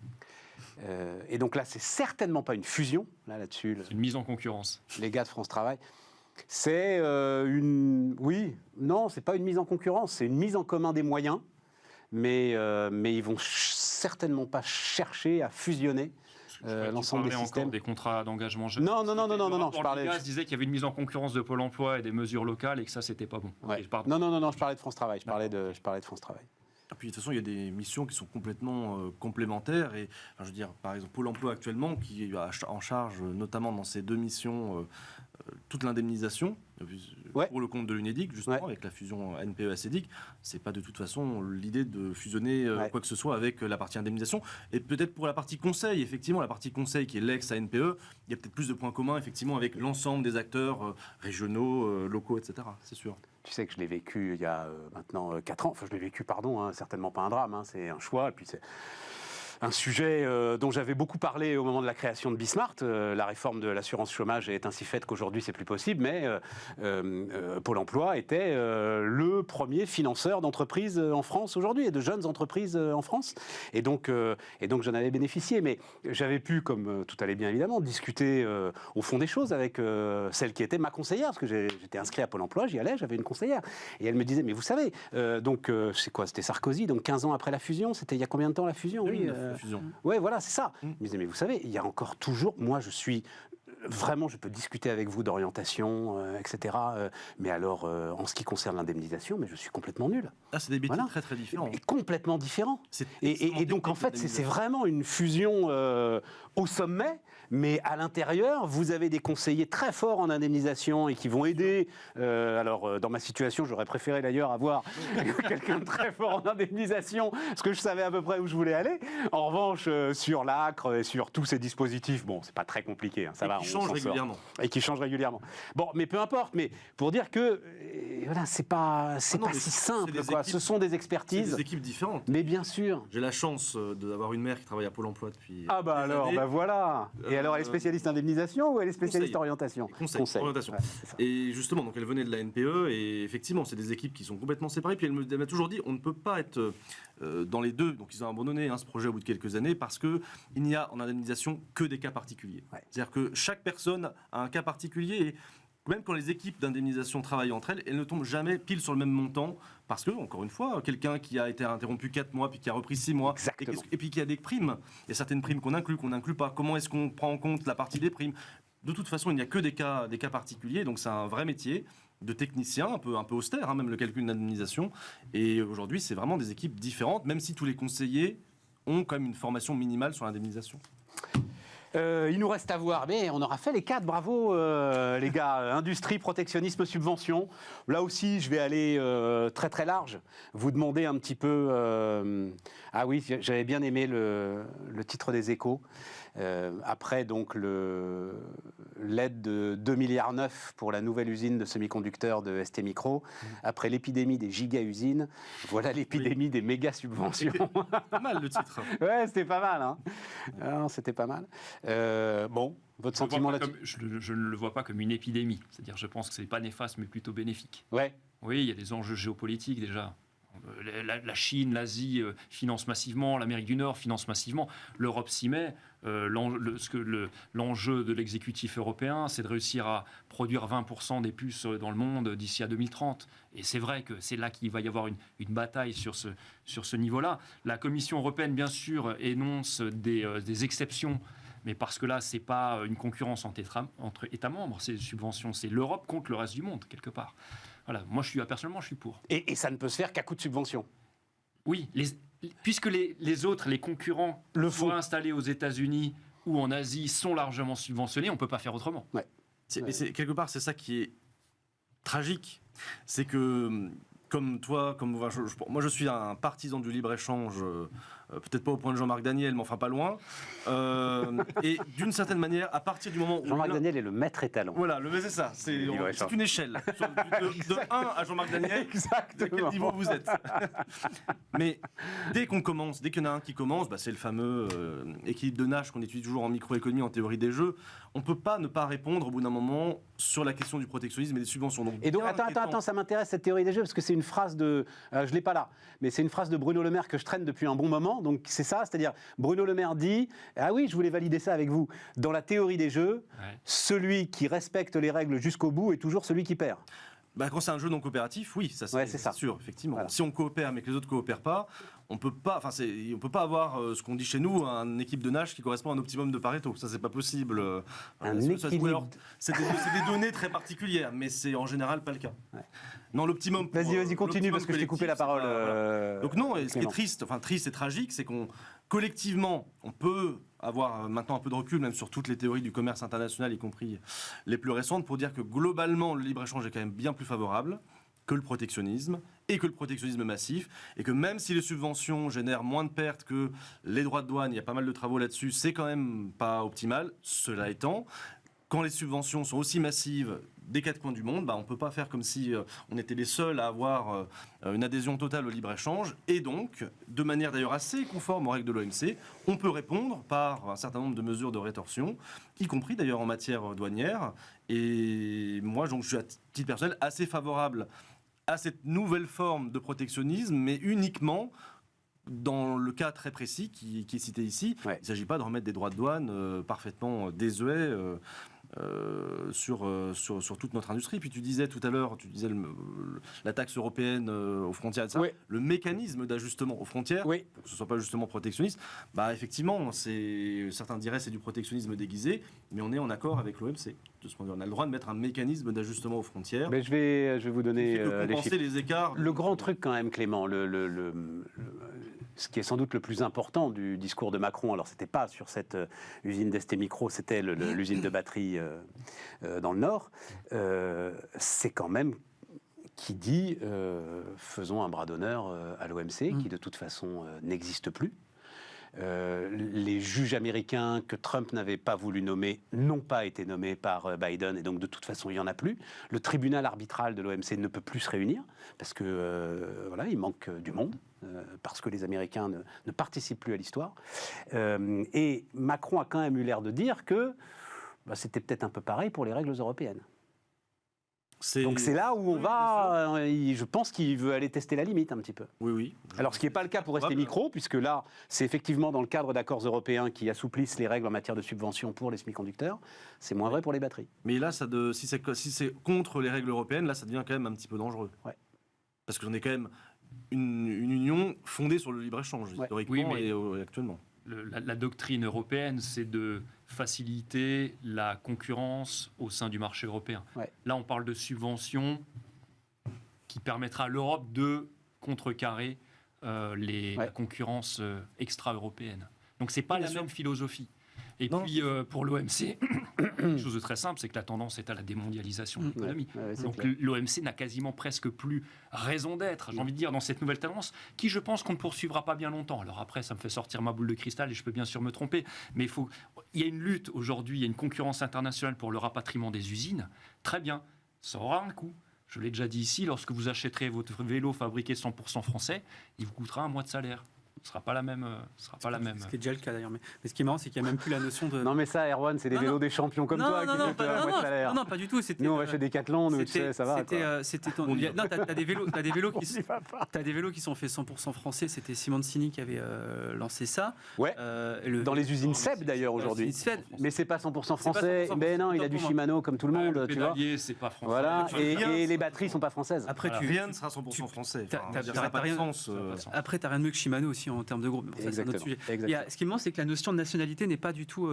Et donc là, c'est certainement pas une fusion, là-dessus. C'est une mise en concurrence. Les gars de France Travail. C'est oui, non, c'est pas une mise en concurrence, c'est une mise en commun des moyens, mais ils vont certainement pas chercher à fusionner l'ensemble des systèmes. Des contrats d'engagement jeunes. Non, je parlais. Je disais qu'il y avait une mise en concurrence de Pôle Emploi et des mesures locales et que ça, c'était pas bon. Ouais. Je parlais de France Travail. Je parlais de France Travail. Et puis de toute façon, il y a des missions qui sont complètement complémentaires. Et enfin, je veux dire, par exemple, Pôle Emploi actuellement, qui a en charge, notamment dans ces 2 missions, toute l'indemnisation pour le compte de l'UNEDIC, justement, avec la fusion NPE-ACEDIC. C'est pas de toute façon l'idée de fusionner quoi que ce soit avec la partie indemnisation. Et peut-être pour la partie conseil, effectivement, la partie conseil qui est l'ex-ANPE, il y a peut-être plus de points communs, effectivement, avec l'ensemble des acteurs régionaux, locaux, etc. C'est sûr. Tu sais que je l'ai vécu il y a maintenant 4 ans. Enfin, je l'ai vécu, pardon, certainement pas un drame. C'est un choix. Et puis c'est un sujet dont j'avais beaucoup parlé au moment de la création de Bismart. La réforme de l'assurance chômage est ainsi faite qu'aujourd'hui c'est plus possible, mais Pôle emploi était le premier financeur d'entreprises en France aujourd'hui et de jeunes entreprises en France. Et donc j'en avais bénéficié. Mais j'avais pu, comme tout allait bien évidemment, discuter au fond des choses avec celle qui était ma conseillère, parce que j'étais inscrit à Pôle emploi, j'y allais, j'avais une conseillère. Et elle me disait, mais vous savez, c'est quoi, c'était Sarkozy, donc 15 ans après la fusion, c'était il y a combien de temps la fusion? Fusion. Ouais, voilà, c'est ça. Il me disait, mais vous savez, il y a encore toujours, moi je suis vraiment, je peux discuter avec vous d'orientation, etc. Mais alors, en ce qui concerne l'indemnisation, mais je suis complètement nul. Ah, c'est des métiers très très différents. Et complètement différents. Et donc en fait, c'est vraiment une fusion au sommet. Mais à l'intérieur, vous avez des conseillers très forts en indemnisation et qui vont aider. Alors, dans ma situation, j'aurais préféré d'ailleurs avoir quelqu'un de très fort en indemnisation, parce que je savais à peu près où je voulais aller. En revanche, sur l'ACRE et sur tous ces dispositifs, bon, c'est pas très compliqué, hein, ça va. Qui changent régulièrement. Et qui changent régulièrement. Bon, mais peu importe. Mais pour dire que voilà, c'est pas si simple. Ce sont des expertises. C'est des équipes différentes. Mais bien sûr. J'ai la chance d'avoir une mère qui travaille à Pôle Emploi depuis. Ah bah alors, bah voilà. Et alors, elle est spécialiste indemnisation ou elle est spécialiste orientation? Conseil. Orientation. Ouais, et justement, donc elle venait de la NPE et effectivement, c'est des équipes qui sont complètement séparées. Puis elle m'a toujours dit, on ne peut pas être dans les deux. Donc ils ont abandonné ce projet au bout de quelques années parce que il n'y a en indemnisation que des cas particuliers. Ouais. C'est-à-dire que chaque personne a un cas particulier et même quand les équipes d'indemnisation travaillent entre elles, elles ne tombent jamais pile sur le même montant parce que, encore une fois, quelqu'un qui a été interrompu 4 mois puis qui a repris 6 mois et puis qui a des primes, il y a certaines primes qu'on n'inclut pas. Comment est-ce qu'on prend en compte la partie des primes? De toute façon, il n'y a que des cas particuliers, donc c'est un vrai métier de technicien, un peu austère, même le calcul d'indemnisation. Et aujourd'hui, c'est vraiment des équipes différentes, même si tous les conseillers ont quand même une formation minimale sur l'indemnisation. Il nous reste à voir, mais on aura fait les 4, bravo les gars. Industrie, protectionnisme, subvention. Là aussi, je vais aller très très large. Vous demander un petit peu... Ah oui, j'avais bien aimé le titre des Échos. Après donc l'aide de 2,9 milliards pour la nouvelle usine de semi-conducteurs de ST Micro, après l'épidémie des giga-usines, voilà l'épidémie des méga-subventions. Pas mal le titre. Ouais, c'était pas mal. Hein. Non, c'était pas mal. Bon, votre sentiment là-dessus? Je ne le vois pas comme une épidémie. C'est-à-dire, je pense que ce n'est pas néfaste, mais plutôt bénéfique. Ouais. Oui, il y a des enjeux géopolitiques déjà. La Chine, l'Asie financent massivement, l'Amérique du Nord finance massivement, l'Europe s'y met. L'enjeu de l'exécutif européen, c'est de réussir à produire 20% des puces dans le monde d'ici à 2030. Et c'est vrai que c'est là qu'il va y avoir une bataille sur ce niveau-là. La Commission européenne, bien sûr, énonce des exceptions, mais parce que là, ce n'est pas une concurrence entre États membres, ces subventions, c'est l'Europe contre le reste du monde, quelque part. Voilà, moi, personnellement, je suis pour. Et ça ne peut se faire qu'à coup de subvention. Oui, puisque les autres, les concurrents, soit installés aux États-Unis ou en Asie, sont largement subventionnés, on ne peut pas faire autrement. Ouais. Quelque part, c'est ça qui est tragique. C'est que, comme toi, moi je suis un partisan du libre-échange, peut-être pas au point de Jean-Marc Daniel, mais enfin pas loin. Et d'une certaine manière, à partir du moment où... Jean-Marc Daniel est le maître étalon. Voilà, c'est ça. C'est une échelle. De 1 à Jean-Marc Daniel, Exactement. à quel niveau vous êtes. Mais dès qu'il y en a un qui commence, c'est le fameux équilibre de Nash qu'on étudie toujours en microéconomie, en théorie des jeux. On ne peut pas ne pas répondre au bout d'un moment sur la question du protectionnisme et des subventions. Et donc, attends, ça m'intéresse cette théorie des jeux, parce que c'est une phrase de... je ne l'ai pas là, mais c'est une phrase de Bruno Le Maire que je traîne depuis un bon moment. Donc c'est ça, c'est-à-dire Bruno Le Maire dit, ah oui, je voulais valider ça avec vous, dans la théorie des jeux, celui qui respecte les règles jusqu'au bout est toujours celui qui perd. Quand c'est un jeu non coopératif, oui, ça c'est sûr, effectivement. Voilà. Si on coopère mais que les autres coopèrent pas, on peut pas avoir ce qu'on dit chez nous, une équipe de Nash qui correspond à un optimum de Pareto. Ça c'est pas possible. C'est des données très particulières, mais c'est en général pas le cas. Ouais. Non, l'optimum. Vas-y, continue parce que je t'ai coupé la parole. Donc non, ce qui est triste et tragique, c'est qu'on collectivement, on peut avoir maintenant un peu de recul, même sur toutes les théories du commerce international, y compris les plus récentes, pour dire que globalement, le libre-échange est quand même bien plus favorable que le protectionnisme, et que le protectionnisme massif, et que même si les subventions génèrent moins de pertes que les droits de douane, il y a pas mal de travaux là-dessus, c'est quand même pas optimal. Cela étant, quand les subventions sont aussi massives des quatre coins du monde, on ne peut pas faire comme si on était les seuls à avoir une adhésion totale au libre-échange. Et donc, de manière d'ailleurs assez conforme aux règles de l'OMC, on peut répondre par un certain nombre de mesures de rétorsion, y compris d'ailleurs en matière douanière. Et moi, donc, je suis à titre personnel assez favorable à cette nouvelle forme de protectionnisme, mais uniquement dans le cas très précis qui est cité ici. Ouais. Il ne s'agit pas de remettre des droits de douane parfaitement désuets sur toute notre industrie. Puis tu disais tout à l'heure, la taxe européenne aux frontières, etc. Oui. Le mécanisme d'ajustement aux frontières, que ce ne soit pas justement protectionniste, effectivement, certains diraient c'est du protectionnisme déguisé, mais on est en accord avec l'OMC. De ce point de vue, on a le droit de mettre un mécanisme d'ajustement aux frontières. Mais je vais vous donner les écarts. Le grand truc quand même, Clément, ce qui est sans doute le plus important du discours de Macron, alors c'était pas sur cette usine d'ST Micro, c'était l'usine de batterie dans le Nord, c'est quand même qui dit faisons un bras d'honneur à l'OMC, qui de toute façon n'existe plus. Les juges américains que Trump n'avait pas voulu nommer n'ont pas été nommés par Biden, et donc de toute façon il n'y en a plus. Le tribunal arbitral de l'OMC ne peut plus se réunir parce que il manque du monde, parce que les Américains ne participent plus à l'histoire. Et Macron a quand même eu l'air de dire que c'était peut-être un peu pareil pour les règles européennes. Donc c'est là où on va, je pense qu'il veut aller tester la limite un petit peu. Oui. Alors ce qui n'est pas le cas pour ST Micro, puisque là c'est effectivement dans le cadre d'accords européens qui assouplissent les règles en matière de subvention pour les semi-conducteurs, c'est moins vrai pour les batteries. Mais là, si c'est contre les règles européennes, là ça devient quand même un petit peu dangereux. Ouais. Parce qu'on est quand même une union fondée sur le libre-échange, historiquement et actuellement. La doctrine européenne, c'est de faciliter la concurrence au sein du marché européen. Ouais. Là, on parle de subventions qui permettra à l'Europe de contrecarrer la concurrence extra-européenne. Donc, ce n'est pas la même philosophie. Et puis, pour l'OMC, quelque chose de très simple, c'est que la tendance est à la démondialisation de l'économie. Donc, l'OMC n'a quasiment presque plus raison d'être, j'ai envie de dire, dans cette nouvelle tendance, qui, je pense, qu'on ne poursuivra pas bien longtemps. Alors après, ça me fait sortir ma boule de cristal et je peux bien sûr me tromper, mais il y a une lutte aujourd'hui, il y a une concurrence internationale pour le rapatriement des usines. Très bien, ça aura un coût. Je l'ai déjà dit ici, lorsque vous achèterez votre vélo fabriqué 100% français, il vous coûtera un mois de salaire. Ce ne sera pas la même. Ce qui est déjà le cas d'ailleurs. Mais ce qui est marrant, c'est qu'il n'y a même plus la notion de. Non, mais ça, Erwan, c'est des vélos des champions comme toi qui coûtent un mois de salaire. Non, pas du tout. Nous, on va chez Decathlon, nous, tu sais, ça va. Non, t'as des vélos qui sont faits 100% français. C'était Simoncini qui avait lancé ça. Ouais. Dans les usines Seb d'ailleurs aujourd'hui. Mais c'est pas 100% français. Mais non, il a du Shimano comme tout le monde, tu vois. C'est pas français. Voilà. Et les batteries sont pas françaises. Après, rien ne sera 100% français. Après, t'as rien de mieux que Shimano aussi en termes de groupe. Ça, c'est un autre sujet. Ce qui me manque, c'est que la notion de nationalité n'est pas du tout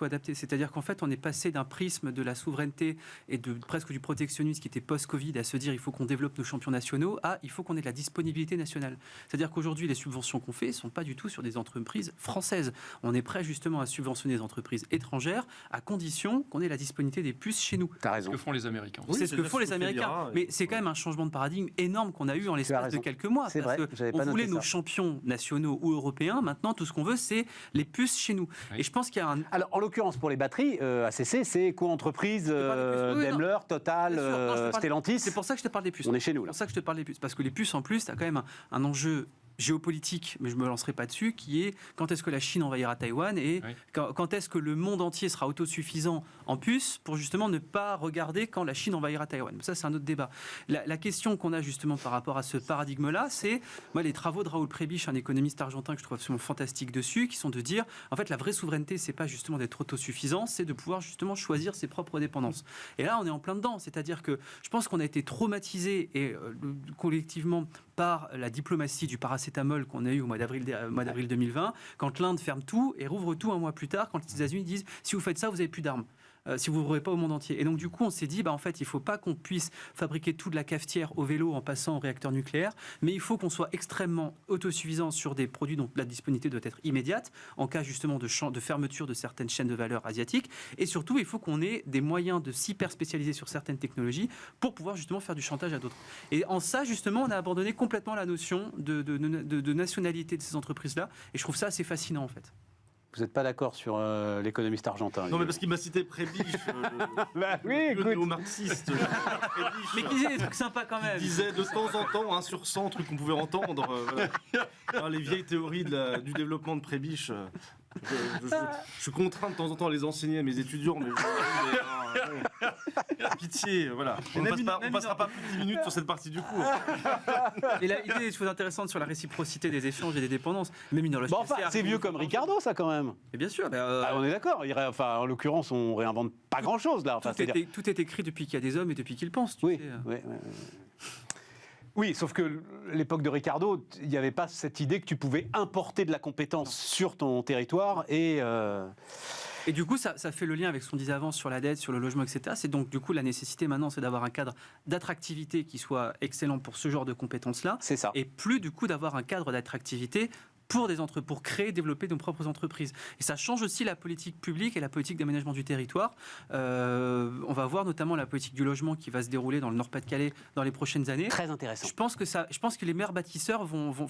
adaptée. C'est-à-dire qu'en fait, on est passé d'un prisme de la souveraineté et de presque du protectionnisme qui était post-Covid à se dire il faut qu'on développe nos champions nationaux à il faut qu'on ait de la disponibilité nationale. C'est-à-dire qu'aujourd'hui, les subventions qu'on fait ne sont pas du tout sur des entreprises françaises. On est prêt justement à subventionner des entreprises étrangères à condition qu'on ait la disponibilité des puces chez nous. T'as raison. C'est ce que font les Américains. Oui, c'est ce que font les Américains. Mais c'est quand même un changement de paradigme énorme qu'on a eu en l'espace de quelques mois. C'est vrai. On voulait nos champions nationaux ou européens. Maintenant, tout ce qu'on veut, c'est les puces chez nous. Oui. Et je pense qu'il y a un... Alors, en l'occurrence, pour les batteries, ACC, c'est co-entreprise Daimler, Total, Stellantis. C'est pour ça que je te parle des puces. On est chez nous, là. C'est pour ça que je te parle des puces. Parce que les puces, en plus, tu as quand même un enjeu géopolitique, mais je ne me lancerai pas dessus, qui est quand est-ce que la Chine envahira Taïwan et quand est-ce que le monde entier sera autosuffisant en puces pour justement ne pas regarder quand la Chine envahira Taïwan. Ça, c'est un autre débat. La question qu'on a justement par rapport à ce paradigme-là, c'est moi, les travaux de Raoul Prebisch, un économiste argentin que je trouve absolument fantastique dessus, qui sont de dire, en fait, la vraie souveraineté, c'est pas justement d'être autosuffisant, c'est de pouvoir justement choisir ses propres dépendances. Et là, on est en plein dedans. C'est-à-dire que je pense qu'on a été traumatisé et collectivement par la diplomatie du paracétamol qu'on a eu au mois d'avril 2020, quand l'Inde ferme tout et rouvre tout un mois plus tard, quand les États-Unis disent si vous faites ça, vous n'avez plus d'armes. Si vous n'ouvrez pas au monde entier. Et donc, du coup, on s'est dit, en fait, il ne faut pas qu'on puisse fabriquer tout de la cafetière au vélo en passant au réacteur nucléaire, mais il faut qu'on soit extrêmement autosuffisant sur des produits dont la disponibilité doit être immédiate, en cas justement de fermeture de certaines chaînes de valeur asiatiques. Et surtout, il faut qu'on ait des moyens de s'hyper spécialiser sur certaines technologies pour pouvoir justement faire du chantage à d'autres. Et en ça, justement, on a abandonné complètement la notion de nationalité de ces entreprises-là. Et je trouve ça assez fascinant, en fait. Vous n'êtes pas d'accord sur l'économiste argentin? Non, mais parce qu'il m'a cité Prebisch, le néo-marxiste. Mais qui disait des trucs sympas quand même. Il disait de temps en temps, 1 sur 100 trucs qu'on pouvait entendre. Les vieilles théories du développement de Prebisch. Je suis contraint de temps en temps à les enseigner à mes étudiants, mais pitié, voilà. On ne passera pas plus de 10 minutes sur cette partie du cours. Et là, il y a des choses intéressantes sur la réciprocité des échanges et des dépendances. Même une bon, enfin, c'est vieux comme Ricardo, ça, quand même. Et bien sûr. On est d'accord. Enfin, en l'occurrence, on réinvente pas grand-chose, là. Enfin, tout est écrit depuis qu'il y a des hommes et depuis qu'ils pensent. Oui. Oui, sauf que l'époque de Ricardo, il n'y avait pas cette idée que tu pouvais importer de la compétence sur ton territoire et du coup, ça fait le lien avec ce qu'on disait avant sur la dette, sur le logement, etc. C'est donc, du coup, la nécessité maintenant, c'est d'avoir un cadre d'attractivité qui soit excellent pour ce genre de compétences-là. C'est ça. Et plus, du coup, d'avoir un cadre d'attractivité pour créer, développer nos propres entreprises. Et ça change aussi la politique publique et la politique d'aménagement du territoire. On va voir notamment la politique du logement qui va se dérouler dans le Nord-Pas-de-Calais dans les prochaines années. Très intéressant. Je pense que les maires bâtisseurs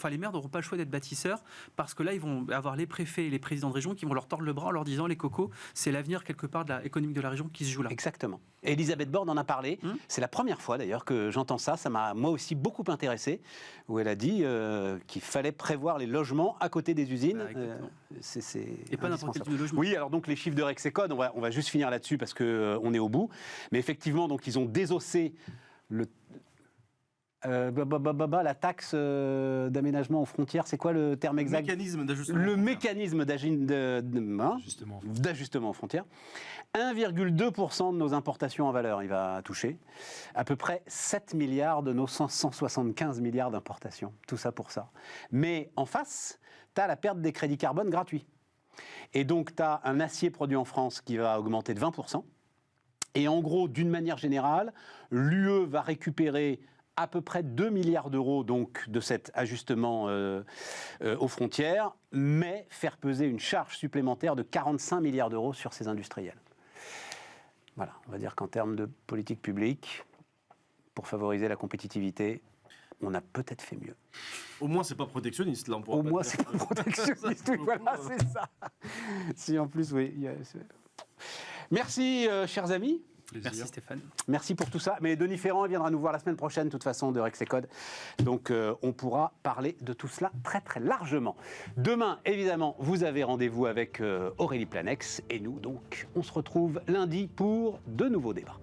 les maires n'auront pas le choix d'être bâtisseurs parce que là, ils vont avoir les préfets et les présidents de région qui vont leur tordre le bras en leur disant les cocos, c'est l'avenir quelque part de l'économie de la région qui se joue là. Exactement. Et Elisabeth Borne en a parlé. C'est la première fois d'ailleurs que j'entends ça. Ça m'a moi aussi beaucoup intéressé, où elle a dit qu'il fallait prévoir les logements à côté des usines. Et pas n'importe quel type de logement. Oui, alors donc les chiffres de Rexecode, on va juste finir là-dessus parce qu'on est au bout. Mais effectivement, donc ils ont désossé la taxe d'aménagement aux frontières, c'est quoi le terme exact? Le mécanisme d'ajustement aux frontières. 1,2% de nos importations en valeur, il va toucher. À peu près 7 milliards de nos 175 milliards d'importations. Tout ça pour ça. Mais en face, tu as la perte des crédits carbone gratuits. Et donc, tu as un acier produit en France qui va augmenter de 20%. Et en gros, d'une manière générale, l'UE va récupérer à peu près 2 milliards d'euros donc, de cet ajustement aux frontières, mais faire peser une charge supplémentaire de 45 milliards d'euros sur ces industriels. Voilà, on va dire qu'en termes de politique publique, pour favoriser la compétitivité, on a peut-être fait mieux. Au moins, c'est pas protectionniste, là. On pourra Au pas moins, dire c'est pas protectionniste. Oui, voilà, c'est ça. Si en plus, oui. Merci, chers amis. Plaisir. Merci Stéphane. Merci pour tout ça. Mais Denis Ferrand viendra nous voir la semaine prochaine, de toute façon, de Rexecode. Donc, on pourra parler de tout cela très, très largement. Demain, évidemment, vous avez rendez-vous avec Aurélie Planex. Et nous, donc, on se retrouve lundi pour de nouveaux débats.